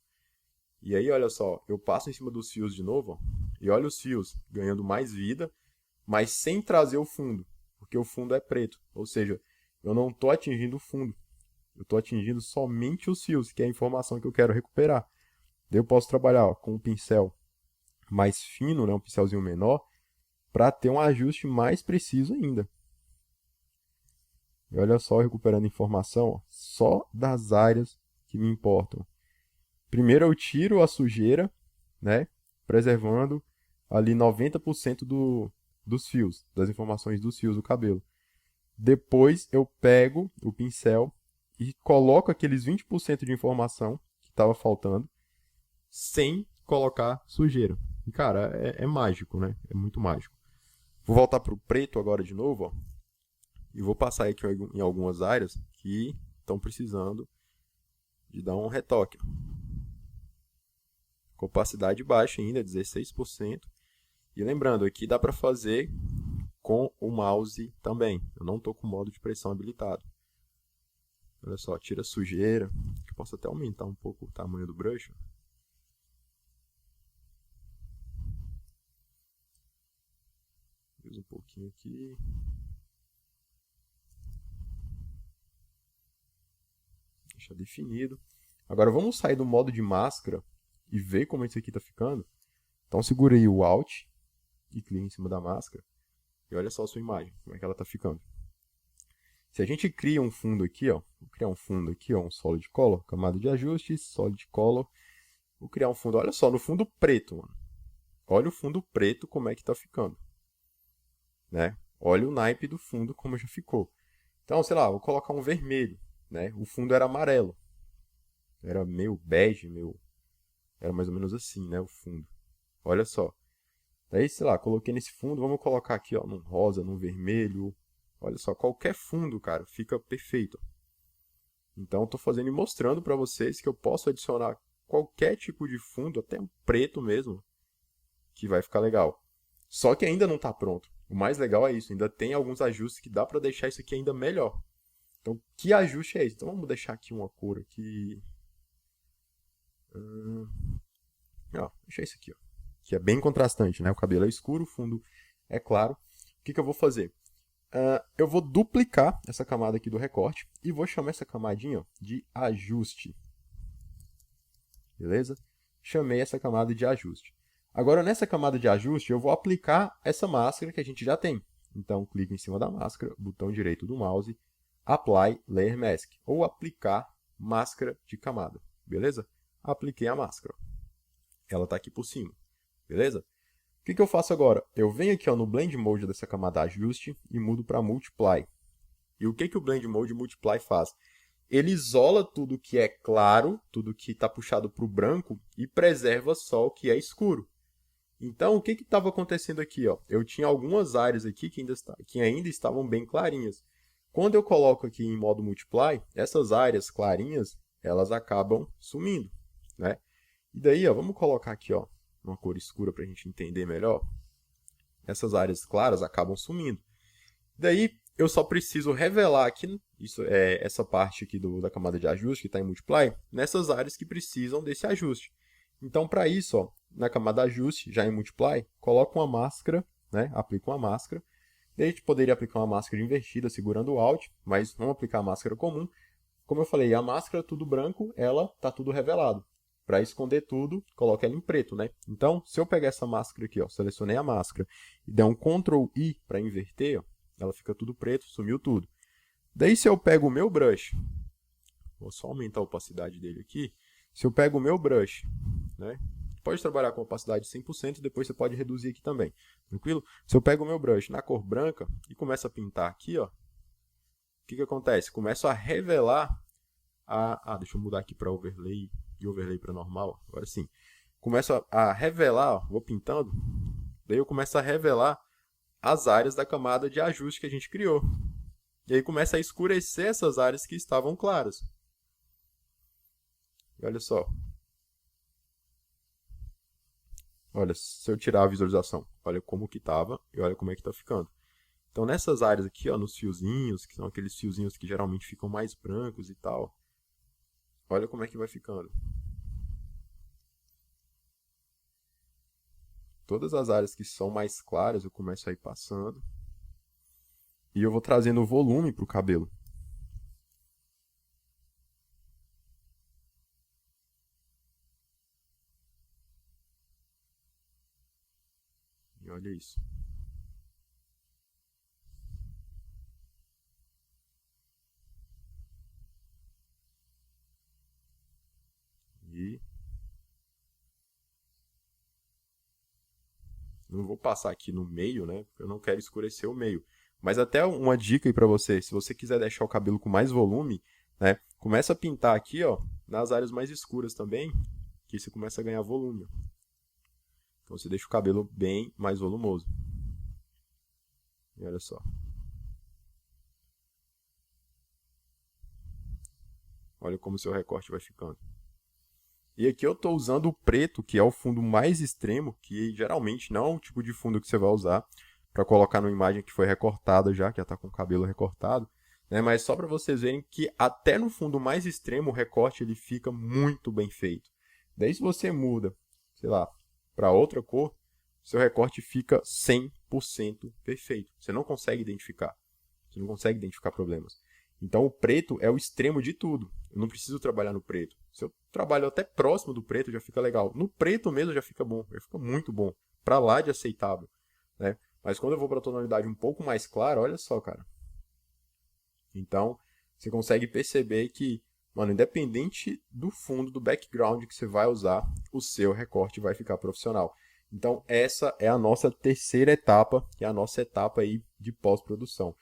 E aí, olha só, eu passo em cima dos fios de novo, ó, e olha os fios ganhando mais vida, mas sem trazer o fundo, porque o fundo é preto. Ou seja, eu não estou atingindo o fundo. Eu estou atingindo somente os fios, que é a informação que eu quero recuperar. Daí eu posso trabalhar ó, com um pincel mais fino, né, um pincelzinho menor, para ter um ajuste mais preciso ainda. E olha só, recuperando informação, ó, só das áreas que me importam. Primeiro eu tiro a sujeira, né? Preservando ali 90% dos fios, das informações dos fios do cabelo. Depois eu pego o pincel e coloco aqueles 20% de informação que estava faltando, sem colocar sujeira. E, cara, é mágico, né? É muito mágico. Vou voltar para o preto agora de novo, ó, e vou passar aqui em algumas áreas que estão precisando de dar um retoque. Opacidade baixa ainda, 16%. E lembrando, aqui dá para fazer com o mouse também. Eu não estou com o modo de pressão habilitado. Olha só, tira a sujeira. Eu posso até aumentar um pouco o tamanho do brush. Usa um pouquinho aqui. Deixa definido. Agora vamos sair do modo de máscara e ver como isso aqui está ficando. Então segura aí o Alt e clica em cima da máscara. E olha só a sua imagem, como é que ela está ficando. Se a gente cria um fundo aqui, ó, vou criar um fundo aqui, ó, um Solid Color, camada de ajuste, Solid Color. Vou criar um fundo, olha só, no fundo preto, mano. Olha o fundo preto como é que tá ficando, né? Olha o naipe do fundo como já ficou. Então, sei lá, vou colocar um vermelho, né? O fundo era amarelo. Era meio bege, meio... Era mais ou menos assim, né, o fundo. Olha só. Daí, sei lá, coloquei nesse fundo, vamos colocar aqui, ó, num rosa, num vermelho. Olha só, qualquer fundo, cara, fica perfeito. Então, estou fazendo e mostrando para vocês que eu posso adicionar qualquer tipo de fundo, até um preto mesmo, que vai ficar legal. Só que ainda não está pronto. O mais legal é isso, ainda tem alguns ajustes que dá para deixar isso aqui ainda melhor. Então, que ajuste é esse? Então, vamos deixar aqui uma cor aqui. Deixa isso aqui, ó, que é bem contrastante, né? O cabelo é escuro, o fundo é claro. O que eu vou fazer? Eu vou duplicar essa camada aqui do recorte e vou chamar essa camadinha, ó, de ajuste. Beleza? Chamei essa camada de ajuste. Agora, nessa camada de ajuste, eu vou aplicar essa máscara que a gente já tem. Então, clique em cima da máscara, botão direito do mouse, Apply Layer Mask, ou aplicar máscara de camada. Beleza? Apliquei a máscara. Ela está aqui por cima. Beleza? O que eu faço agora? Eu venho aqui, ó, no Blend Mode dessa camada ajuste e mudo para Multiply. E o que o Blend Mode Multiply faz? Ele isola tudo que é claro, tudo que está puxado para o branco e preserva só o que é escuro. Então, o que estava acontecendo aqui? Ó? Eu tinha algumas áreas aqui que ainda estavam bem clarinhas. Quando eu coloco aqui em modo Multiply, essas áreas clarinhas, elas acabam sumindo, né? E daí, ó, vamos colocar aqui, ó, uma cor escura para a gente entender melhor. Essas áreas claras acabam sumindo. Daí, eu só preciso revelar aqui essa parte aqui da camada de ajuste que está em Multiply, nessas áreas que precisam desse ajuste. Então, para isso, ó, na camada ajuste, já em Multiply, coloco uma máscara, né? Aplico uma máscara. Daí a gente poderia aplicar uma máscara invertida segurando o Alt, mas vamos aplicar a máscara comum. Como eu falei, a máscara tudo branco, ela tá tudo revelado. Para esconder tudo, coloco ela em preto, né? Então, se eu pegar essa máscara aqui, ó, selecionei a máscara e der um Ctrl I para inverter, ó, ela fica tudo preto, sumiu tudo. Daí, se eu pego o meu brush, vou só aumentar a opacidade dele aqui. Se eu pego o meu brush, né? Pode trabalhar com opacidade 100%, depois você pode reduzir aqui também, tranquilo? Se eu pego o meu brush na cor branca e começo a pintar aqui, ó, o que acontece? Começo a revelar deixa eu mudar aqui para overlay e overlay para normal, agora sim. Começo a revelar, ó, vou pintando, daí eu começo a revelar as áreas da camada de ajuste que a gente criou. E aí começa a escurecer essas áreas que estavam claras. E olha só. Olha, se eu tirar a visualização, olha como que estava e olha como é que está ficando. Então, nessas áreas aqui, ó, nos fiozinhos, que são aqueles fiozinhos que geralmente ficam mais brancos e tal, olha como é que vai ficando. Todas as áreas que são mais claras, eu começo a ir passando. E eu vou trazendo volume para o cabelo. E olha isso. Não vou passar aqui no meio, né? Porque eu não quero escurecer o meio. Mas até uma dica aí pra você, se você quiser deixar o cabelo com mais volume, né? Começa a pintar aqui, ó, nas áreas mais escuras também, que você começa a ganhar volume. Então você deixa o cabelo bem mais volumoso. E olha só. Olha como o seu recorte vai ficando. E aqui eu estou usando o preto, que é o fundo mais extremo, que geralmente não é o tipo de fundo que você vai usar para colocar numa imagem que foi recortada já, que já está com o cabelo recortado. Né? Mas só para vocês verem que até no fundo mais extremo o recorte ele fica muito bem feito. Daí se você muda, sei lá, para outra cor, seu recorte fica 100% perfeito. Você não consegue identificar. Você não consegue identificar problemas. Então o preto é o extremo de tudo. Eu não preciso trabalhar no preto. Se eu trabalho até próximo do preto, já fica legal. No preto mesmo já fica bom, já fica muito bom. Pra lá de aceitável. Né? Mas quando eu vou pra tonalidade um pouco mais clara, olha só, cara. Então, você consegue perceber que, mano, independente do fundo, do background que você vai usar, o seu recorte vai ficar profissional. Então, essa é a nossa terceira etapa, que é a nossa etapa aí de pós-produção.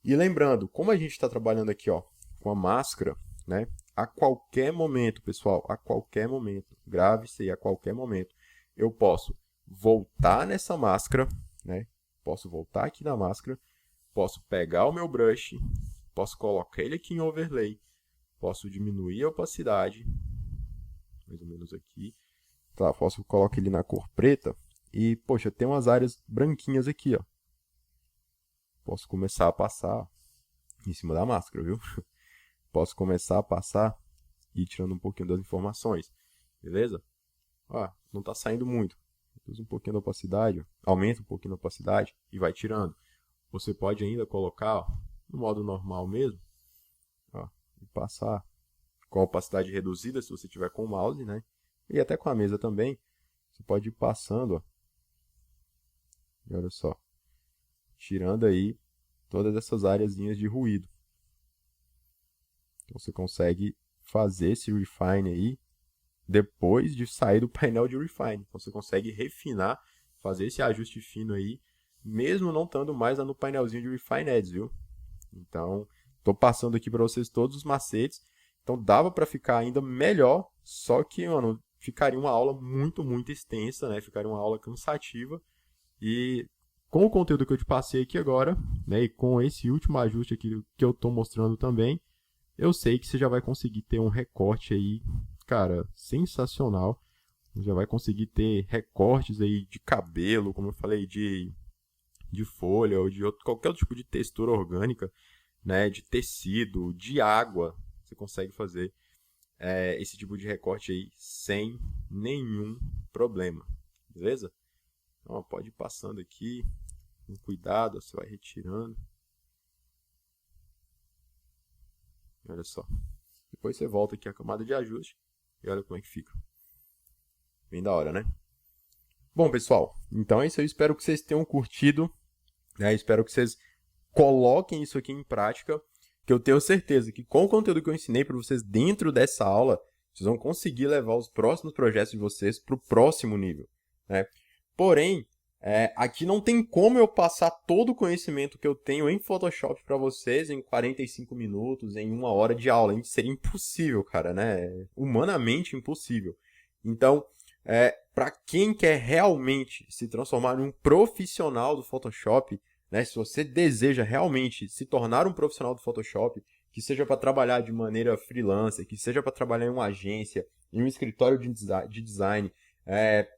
E lembrando, como a gente está trabalhando aqui, ó, com a máscara, né? A qualquer momento, pessoal, a qualquer momento, grave isso aí, a qualquer momento, eu posso voltar nessa máscara, né? Posso voltar aqui na máscara, posso pegar o meu brush, posso colocar ele aqui em overlay, posso diminuir a opacidade, mais ou menos aqui, tá? Posso colocar ele na cor preta e, poxa, tem umas áreas branquinhas aqui, ó. Posso começar a passar em cima da máscara, viu? Posso começar a passar e ir tirando um pouquinho das informações, beleza? Ó, não está saindo muito. Usa um pouquinho da opacidade, aumenta um pouquinho da opacidade e vai tirando. Você pode ainda colocar ó, no modo normal mesmo, ó, e passar com a opacidade reduzida se você tiver com o mouse, né? E até com a mesa também. Você pode ir passando, ó. E olha só, tirando aí todas essas áreazinhas de ruído. Então você consegue fazer esse refine aí depois de sair do painel de refine. Então você consegue refinar, fazer esse ajuste fino aí, mesmo não estando mais no painelzinho de refine edges, viu? Então, estou passando aqui para vocês todos os macetes. Então dava para ficar ainda melhor, só que, mano, ficaria uma aula muito, muito extensa, né? Ficaria uma aula cansativa. E com o conteúdo que eu te passei aqui agora, né, e com esse último ajuste aqui que eu estou mostrando também, eu sei que você já vai conseguir ter um recorte aí, cara, sensacional. Já vai conseguir ter recortes aí de cabelo, como eu falei, de folha ou de outro, qualquer outro tipo de textura orgânica, né, de tecido, de água. Você consegue fazer esse tipo de recorte aí sem nenhum problema, beleza? Então, ó, pode ir passando aqui, com cuidado, você vai retirando. Olha só. Depois você volta aqui a camada de ajuste e olha como é que fica. Bem da hora, né? Bom, pessoal, então é isso. Eu espero que vocês tenham curtido. Né? Espero que vocês coloquem isso aqui em prática. Que eu tenho certeza que com o conteúdo que eu ensinei para vocês dentro dessa aula, vocês vão conseguir levar os próximos projetos de vocês para o próximo nível. Né? Porém, aqui não tem como eu passar todo o conhecimento que eu tenho em Photoshop para vocês em 45 minutos, em 1 hora de aula. Seria impossível, cara, né? Humanamente impossível. Então, para quem quer realmente se transformar em um profissional do Photoshop, né? Se você deseja realmente se tornar um profissional do Photoshop, que seja para trabalhar de maneira freelancer, que seja para trabalhar em uma agência, em um escritório de design,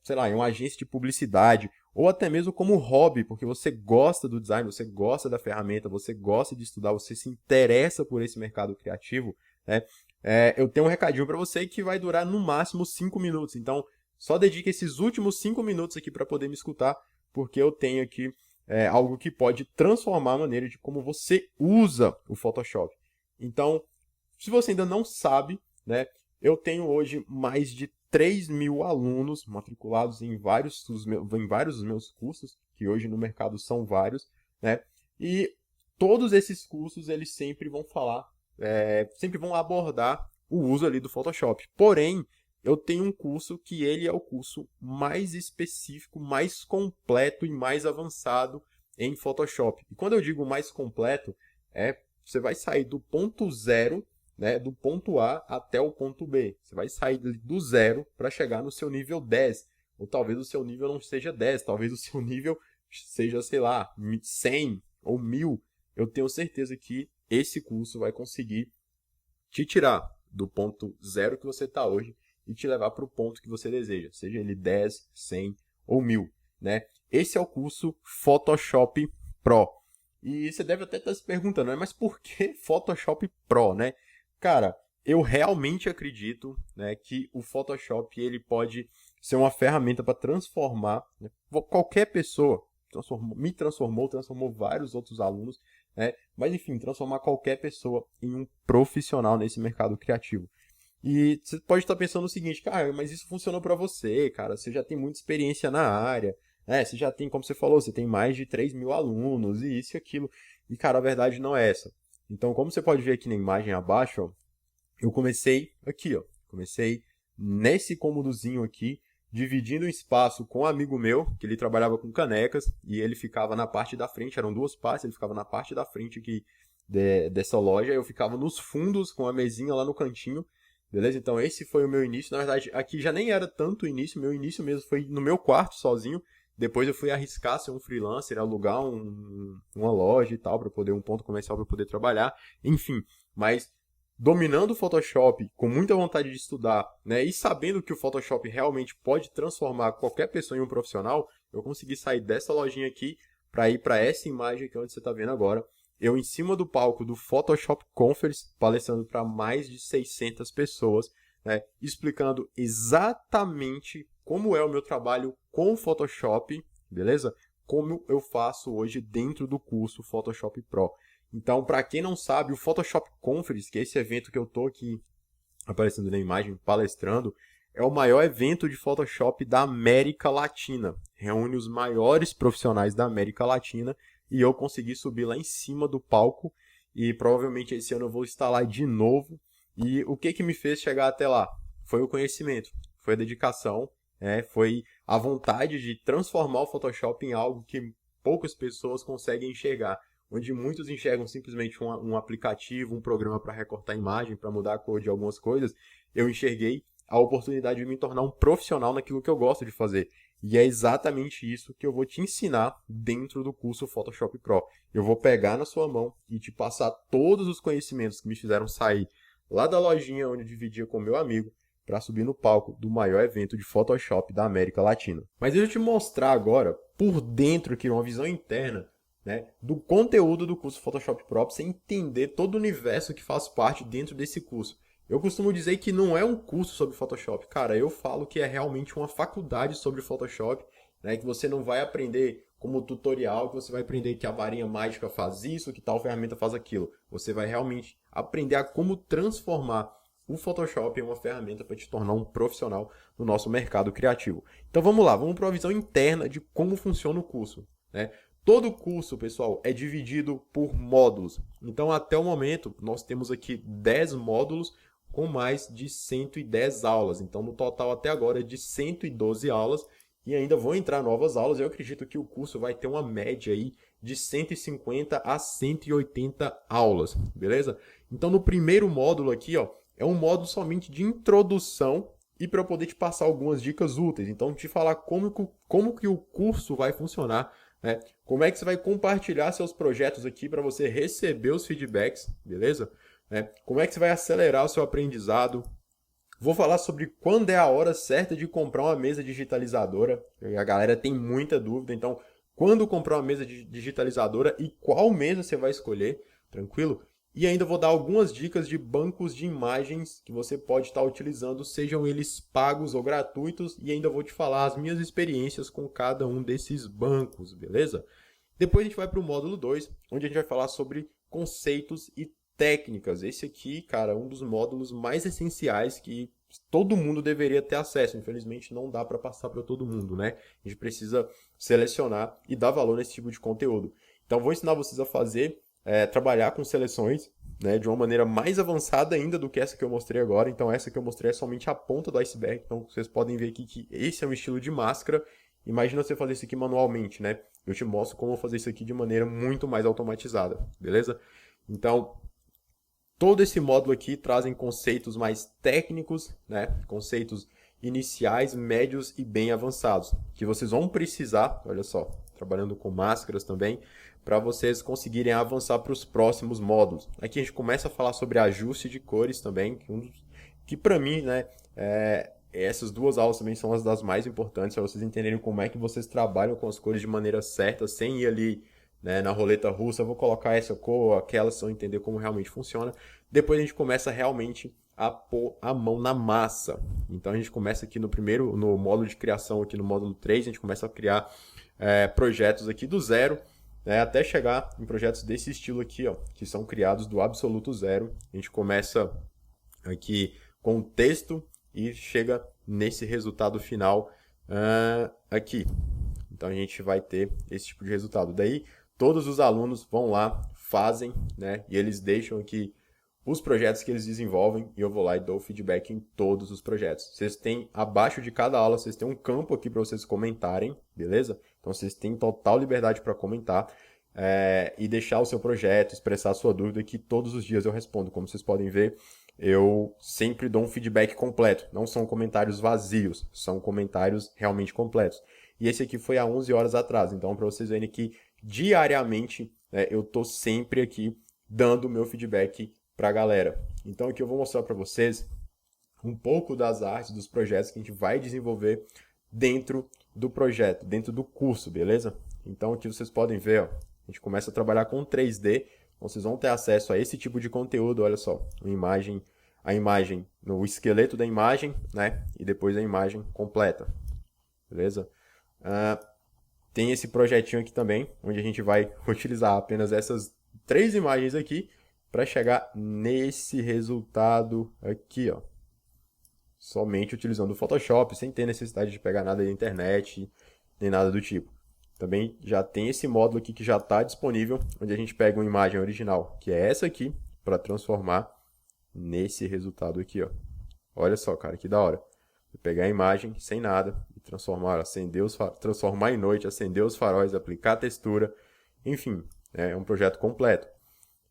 sei lá, em uma agência de publicidade, ou até mesmo como hobby, porque você gosta do design, você gosta da ferramenta, você gosta de estudar, você se interessa por esse mercado criativo, né? Eu tenho um recadinho para você que vai durar no máximo 5 minutos. Então, só dedique esses últimos 5 minutos aqui para poder me escutar, porque eu tenho aqui algo que pode transformar a maneira de como você usa o Photoshop. Então, se você ainda não sabe, né, eu tenho hoje mais de 3.000 alunos matriculados em vários dos meus cursos, que hoje no mercado são vários, né? E todos esses cursos, eles sempre vão falar, sempre vão abordar o uso ali do Photoshop. Porém, eu tenho um curso que ele é o curso mais específico, mais completo e mais avançado em Photoshop. E quando eu digo mais completo, você vai sair do ponto zero, né, do ponto A até o ponto B. Você vai sair do zero para chegar no seu nível 10. Ou talvez o seu nível não seja 10, talvez o seu nível seja, sei lá, 100 ou 1000. Eu tenho certeza que esse curso vai conseguir te tirar do ponto zero que você está hoje e te levar para o ponto que você deseja, seja ele 10, 100 ou 1000, né? Esse é o curso Photoshop Pro. E você deve até estar se perguntando, né? Mas por que Photoshop Pro, né? Cara, eu realmente acredito, né, que o Photoshop ele pode ser uma ferramenta para transformar, né, qualquer pessoa. Transformou vários outros alunos, né? Mas enfim, transformar qualquer pessoa em um profissional nesse mercado criativo. E você pode estar pensando o seguinte, cara, mas isso funcionou para você, cara, você já tem muita experiência na área, né? Você já tem, como você falou, você tem mais de 3.000 alunos e isso e aquilo. E, cara, a verdade não é essa. Então, como você pode ver aqui na imagem abaixo, ó, eu comecei aqui, ó. Comecei nesse cômodozinho aqui, dividindo o espaço com um amigo meu, que ele trabalhava com canecas, e ele ficava na parte da frente, eram duas partes, ele ficava na parte da frente aqui dessa loja, eu ficava nos fundos com a mesinha lá no cantinho, beleza? Então esse foi o meu início, na verdade aqui já nem era tanto o início, meu início mesmo foi no meu quarto sozinho, depois eu fui arriscar ser um freelancer, alugar uma loja e tal, para poder um ponto comercial para poder trabalhar, enfim, mas dominando o Photoshop, com muita vontade de estudar, né, e sabendo que o Photoshop realmente pode transformar qualquer pessoa em um profissional, eu consegui sair dessa lojinha aqui para ir para essa imagem que é onde você está vendo agora. Eu em cima do palco do Photoshop Conference, palestrando para mais de 600 pessoas, né, explicando exatamente como é o meu trabalho com o Photoshop, beleza? Como eu faço hoje dentro do curso Photoshop Pro. Então, para quem não sabe, o Photoshop Conference, que é esse evento que eu estou aqui aparecendo na imagem, palestrando, é o maior evento de Photoshop da América Latina. Reúne os maiores profissionais da América Latina e eu consegui subir lá em cima do palco e provavelmente esse ano eu vou estar lá de novo. E o que me fez chegar até lá? Foi o conhecimento, foi a dedicação, foi a vontade de transformar o Photoshop em algo que poucas pessoas conseguem enxergar. Onde muitos enxergam simplesmente um aplicativo, um programa para recortar imagem, para mudar a cor de algumas coisas, eu enxerguei a oportunidade de me tornar um profissional naquilo que eu gosto de fazer. E é exatamente isso que eu vou te ensinar dentro do curso Photoshop Pro. Eu vou pegar na sua mão e te passar todos os conhecimentos que me fizeram sair lá da lojinha onde eu dividia com meu amigo para subir no palco do maior evento de Photoshop da América Latina. Mas deixa eu te mostrar agora, por dentro aqui, uma visão interna, né, do conteúdo do curso Photoshop Pro, para você entender todo o universo que faz parte dentro desse curso. Eu costumo dizer que não é um curso sobre Photoshop. Cara, eu falo que é realmente uma faculdade sobre Photoshop, né, que você não vai aprender como tutorial, que você vai aprender que a varinha mágica faz isso, que tal ferramenta faz aquilo. Você vai realmente aprender a como transformar o Photoshop em uma ferramenta para te tornar um profissional no nosso mercado criativo. Então vamos lá, vamos para uma visão interna de como funciona o curso, né? Todo curso, pessoal, é dividido por módulos. Então, até o momento, nós temos aqui 10 módulos com mais de 110 aulas. Então, no total, até agora, é de 112 aulas. E ainda vão entrar novas aulas. Eu acredito que o curso vai ter uma média aí de 150 a 180 aulas, beleza? Então, no primeiro módulo aqui, ó, é um módulo somente de introdução e para eu poder te passar algumas dicas úteis. Então, te falar como que o curso vai funcionar, né? Como é que você vai compartilhar seus projetos aqui para você receber os feedbacks, beleza? Como é que você vai acelerar o seu aprendizado? Vou falar sobre quando é a hora certa de comprar uma mesa digitalizadora. A galera tem muita dúvida, então quando comprar uma mesa digitalizadora e qual mesa você vai escolher, tranquilo? E ainda vou dar algumas dicas de bancos de imagens que você pode estar utilizando, sejam eles pagos ou gratuitos, e ainda vou te falar as minhas experiências com cada um desses bancos, beleza? Depois a gente vai para o módulo 2, onde a gente vai falar sobre conceitos e técnicas. Esse aqui, cara, é um dos módulos mais essenciais que todo mundo deveria ter acesso. Infelizmente não dá para passar para todo mundo, né? A gente precisa selecionar e dar valor nesse tipo de conteúdo. Então vou ensinar vocês a fazer trabalhar com seleções né, de uma maneira mais avançada ainda do que essa que eu mostrei agora. Então essa que eu mostrei é somente a ponta do iceberg. Então vocês podem ver aqui que esse é um estilo de máscara. Imagina você fazer isso aqui manualmente, né? Eu te mostro como fazer isso aqui de maneira muito mais automatizada, beleza? Então, todo esse módulo aqui trazem conceitos mais técnicos, né? Conceitos iniciais, médios e bem avançados, que vocês vão precisar, olha só, trabalhando com máscaras também, para vocês conseguirem avançar para os próximos módulos. Aqui a gente começa a falar sobre ajuste de cores também, que para mim, né, essas duas aulas também são as das mais importantes, para vocês entenderem como é que vocês trabalham com as cores de maneira certa, sem ir ali, né, na roleta russa, vou colocar essa cor, aquela, só entender como realmente funciona. Depois a gente começa realmente a pôr a mão na massa. Então a gente começa aqui no módulo de criação, aqui no módulo 3, a gente começa a criar projetos aqui do zero, né, até chegar em projetos desse estilo aqui, ó, que são criados do absoluto zero. A gente começa aqui com o texto e chega nesse resultado final aqui. Então a gente vai ter esse tipo de resultado. Daí todos os alunos vão lá, fazem, né, e eles deixam aqui os projetos que eles desenvolvem e eu vou lá e dou feedback em todos os projetos. Vocês têm, abaixo de cada aula, vocês têm um campo aqui para vocês comentarem, beleza? Então vocês têm total liberdade para comentar e deixar o seu projeto, expressar a sua dúvida, que todos os dias eu respondo. Como vocês podem ver, eu sempre dou um feedback completo. Não são comentários vazios, são comentários realmente completos. E esse aqui foi há 11 horas atrás. Então, para vocês verem que diariamente eu estou sempre aqui dando o meu feedback para a galera. Então aqui eu vou mostrar para vocês um pouco das artes, dos projetos que a gente vai desenvolver dentro do projeto, dentro do curso, beleza? Então aqui vocês podem ver, ó, a gente começa a trabalhar com 3D, então vocês vão ter acesso a esse tipo de conteúdo, olha só, a imagem no esqueleto da imagem, né? E depois a imagem completa, beleza? Tem esse projetinho aqui também, onde a gente vai utilizar apenas essas 3 imagens aqui para chegar nesse resultado aqui, ó. Somente utilizando o Photoshop, sem ter necessidade de pegar nada da internet, nem nada do tipo. Também já tem esse módulo aqui que já está disponível, onde a gente pega uma imagem original, que é essa aqui, para transformar nesse resultado aqui, ó. Olha só, cara, que da hora. Vou pegar a imagem sem nada e transformar em noite, acender os faróis, aplicar a textura, enfim, é um projeto completo.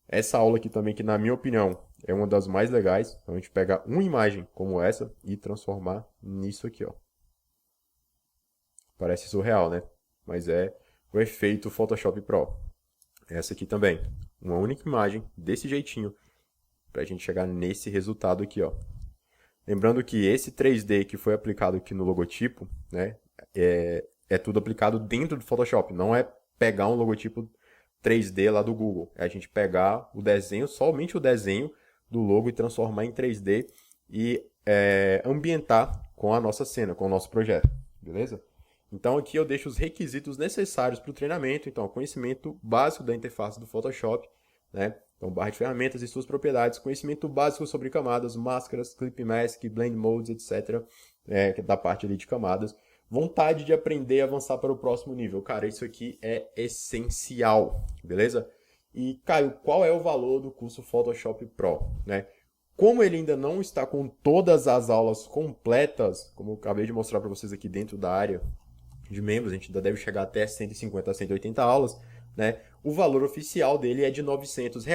Essa aula aqui também, que na minha opinião é uma das mais legais, então a gente pega uma imagem como essa e transformar nisso aqui, ó. Parece surreal, né? Mas é o efeito Photoshop Pro. Essa aqui também, uma única imagem desse jeitinho para a gente chegar nesse resultado aqui, ó. Lembrando que esse 3D que foi aplicado aqui no logotipo, né, é tudo aplicado dentro do Photoshop, não é pegar um logotipo 3D lá do Google. É a gente pegar o desenho, somente o desenho do logo e transformar em 3D e ambientar com a nossa cena, com o nosso projeto, beleza? Então aqui eu deixo os requisitos necessários para o treinamento, então conhecimento básico da interface do Photoshop, né? Então barra de ferramentas e suas propriedades, conhecimento básico sobre camadas, máscaras, clip mask, blend modes, etc. Da parte ali de camadas. Vontade de aprender e avançar para o próximo nível. Cara, isso aqui é essencial, beleza? E, Caio, qual é o valor do curso Photoshop Pro, né? Como ele ainda não está com todas as aulas completas, como eu acabei de mostrar para vocês aqui dentro da área de membros, a gente ainda deve chegar até 150 a 180 aulas, né? O valor oficial dele é de R$ 900,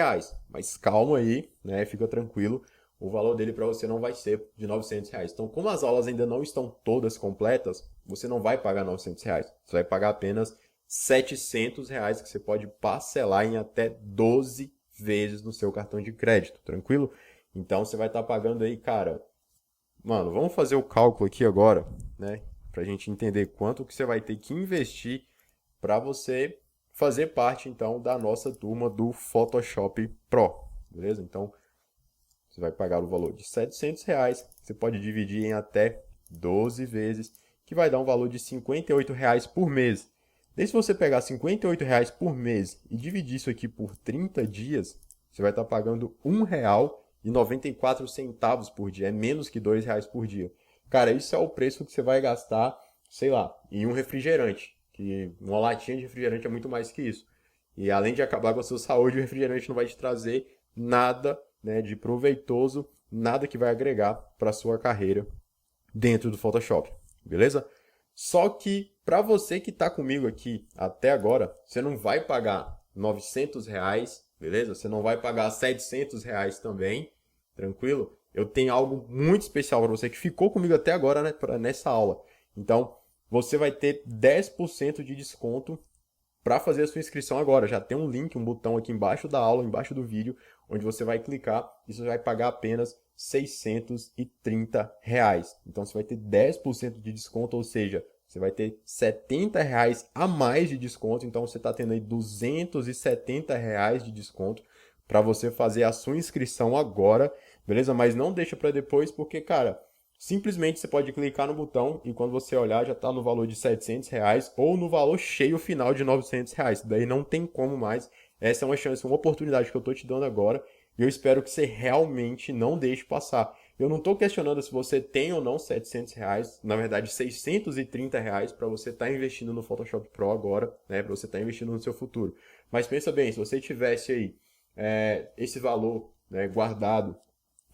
mas calma aí, né? Fica tranquilo. O valor dele para você não vai ser de R$ 900. Então, como as aulas ainda não estão todas completas, você não vai pagar R$ 900. Você vai pagar apenas R$ 700, que você pode parcelar em até 12 vezes no seu cartão de crédito, tranquilo? Então, você vai estar pagando aí, cara... Mano, vamos fazer o cálculo aqui agora, né? Pra gente entender quanto que você vai ter que investir para você fazer parte, então, da nossa turma do Photoshop Pro, beleza? Então, você vai pagar o valor de R$ 700, você pode dividir em até 12 vezes, que vai dar um valor de R$ 58 por mês. Daí se você pegar R$ 58 por mês e dividir isso aqui por 30 dias, você vai estar pagando R$ 1,94 por dia, é menos que R$ 2 por dia. Cara, isso é o preço que você vai gastar, sei lá, em um refrigerante, que uma latinha de refrigerante é muito mais que isso. E além de acabar com a sua saúde, o refrigerante não vai te trazer nada, né, de proveitoso, nada que vai agregar para sua carreira dentro do Photoshop, beleza? Só que para você que está comigo aqui até agora, você não vai pagar R$ 900, beleza? Você não vai pagar R$ 700 também, tranquilo? Eu tenho algo muito especial para você que ficou comigo até agora, né, nessa aula. Então, você vai ter 10% de desconto para fazer a sua inscrição agora. Já tem um link, um botão aqui embaixo da aula, embaixo do vídeo, onde você vai clicar e você vai pagar apenas R$ 630. Então você vai ter 10% de desconto, ou seja, você vai ter R$ 70 a mais de desconto. Então você está tendo aí R$ 270 de desconto para você fazer a sua inscrição agora, beleza? Mas não deixa para depois, porque, cara, simplesmente você pode clicar no botão e quando você olhar já está no valor de R$ 700 ou no valor cheio final de R$ 900. Daí não tem como mais. Essa é uma chance, uma oportunidade que eu estou te dando agora e eu espero que você realmente não deixe passar. Eu não estou questionando se você tem ou não R$ 700, na verdade R$ 630 para você estar investindo no Photoshop Pro agora, né, para você estar investindo no seu futuro. Mas pensa bem, se você tivesse aí esse valor, né, guardado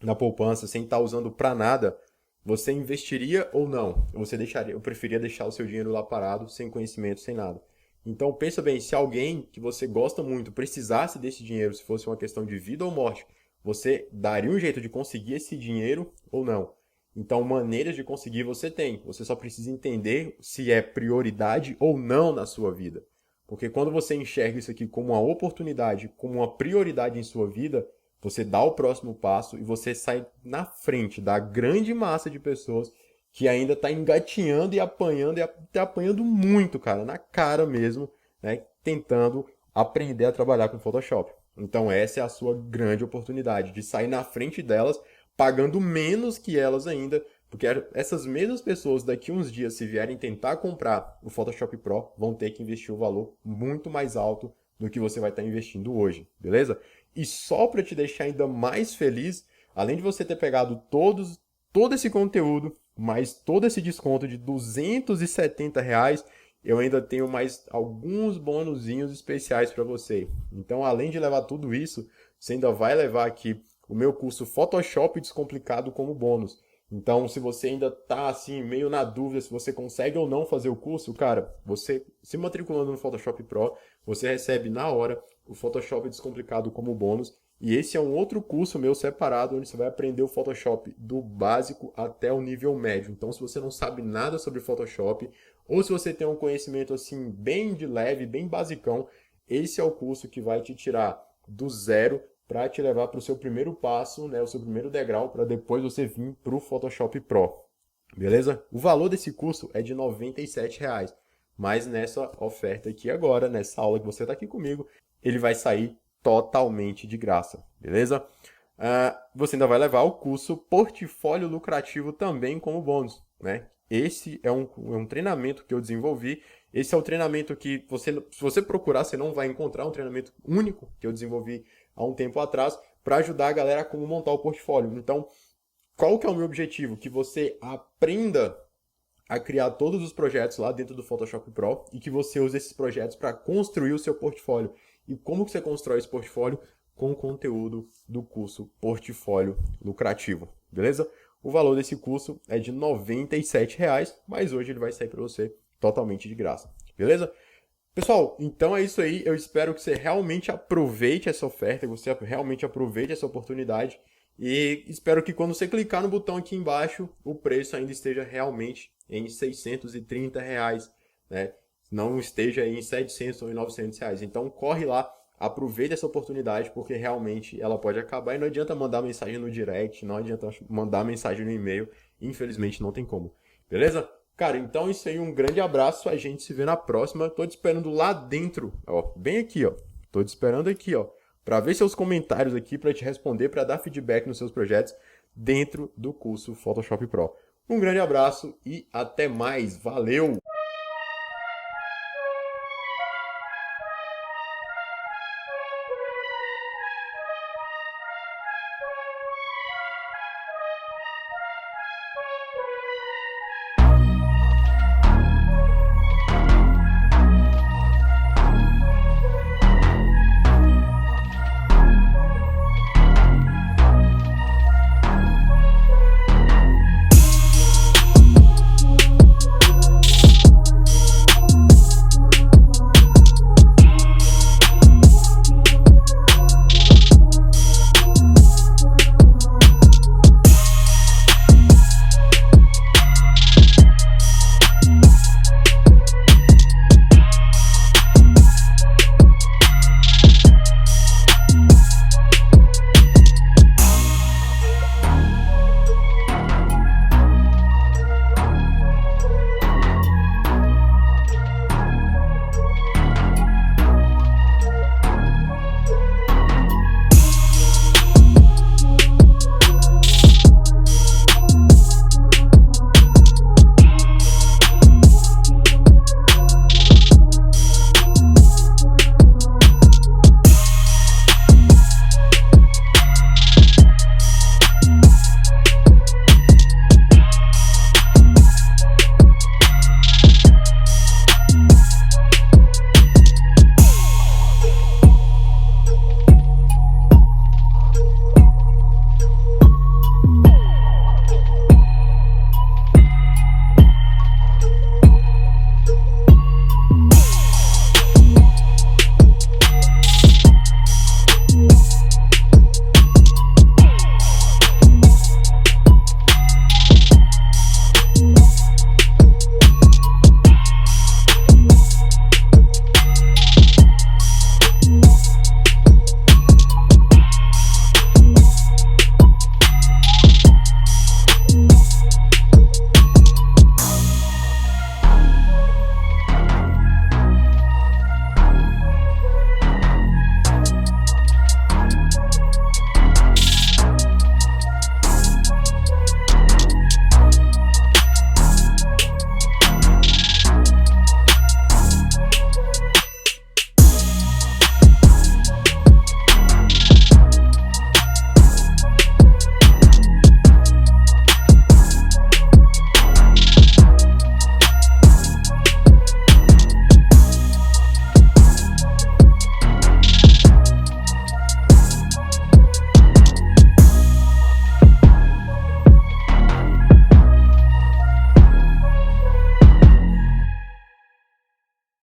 na poupança sem estar usando para nada, você investiria ou não? Você deixaria? Eu preferia deixar o seu dinheiro lá parado, sem conhecimento, sem nada. Então pensa bem, se alguém que você gosta muito precisasse desse dinheiro, se fosse uma questão de vida ou morte, você daria um jeito de conseguir esse dinheiro ou não? Então maneiras de conseguir você tem. Você só precisa entender se é prioridade ou não na sua vida. Porque quando você enxerga isso aqui como uma oportunidade, como uma prioridade em sua vida, você dá o próximo passo e você sai na frente da grande massa de pessoas que ainda está engatinhando e apanhando, e tá apanhando muito, cara, na cara mesmo, né? Tentando aprender a trabalhar com Photoshop. Então essa é a sua grande oportunidade de sair na frente delas, pagando menos que elas ainda, porque essas mesmas pessoas daqui uns dias, se vierem tentar comprar o Photoshop Pro, vão ter que investir um valor muito mais alto do que você vai estar investindo hoje, beleza? E só para te deixar ainda mais feliz, além de você ter pegado todo esse conteúdo, mais todo esse desconto de R$ 270, eu ainda tenho mais alguns bonuzinhos especiais para você. Então, além de levar tudo isso, você ainda vai levar aqui o meu curso Photoshop Descomplicado como bônus. Então, se você ainda tá assim meio na dúvida se você consegue ou não fazer o curso, cara, você se matriculando no Photoshop Pro, você recebe na hora o Photoshop Descomplicado como bônus. E esse é um outro curso meu separado, onde você vai aprender o Photoshop do básico até o nível médio. Então, se você não sabe nada sobre Photoshop, ou se você tem um conhecimento assim bem de leve, bem basicão, esse é o curso que vai te tirar do zero para te levar para o seu primeiro passo, né, o seu primeiro degrau, para depois você vir para o Photoshop Pro. Beleza? O valor desse curso é de R$ 97. Mas nessa oferta aqui agora, nessa aula que você está aqui comigo, ele vai sair totalmente de graça, beleza? Você ainda vai levar o curso Portfólio Lucrativo também como bônus, né? Esse é um treinamento que eu desenvolvi. Esse é o treinamento que se você procurar, você não vai encontrar um treinamento único que eu desenvolvi há um tempo atrás para ajudar a galera a como montar o portfólio. Então, qual que é o meu objetivo? Que você aprenda a criar todos os projetos lá dentro do Photoshop Pro e que você use esses projetos para construir o seu portfólio. E como que você constrói esse portfólio? Com o conteúdo do curso Portfólio Lucrativo, beleza? O valor desse curso é de R$ 97, mas hoje ele vai sair para você totalmente de graça, beleza? Pessoal, então é isso aí. Eu espero que você realmente aproveite essa oferta, que você realmente aproveite essa oportunidade. E espero que quando você clicar no botão aqui embaixo, o preço ainda esteja realmente em R$ 630, né? Não esteja aí em 700 ou em R$ 900. Então corre lá, aproveite essa oportunidade, porque realmente ela pode acabar e não adianta mandar mensagem no direct, não adianta mandar mensagem no e-mail. Infelizmente não tem como. Beleza? Cara, então isso aí, um grande abraço, a gente se vê na próxima. Tô te esperando lá dentro, ó, bem aqui, ó. Tô te esperando aqui, ó, para ver seus comentários aqui, para te responder, para dar feedback nos seus projetos dentro do curso Photoshop Pro. Um grande abraço e até mais. Valeu!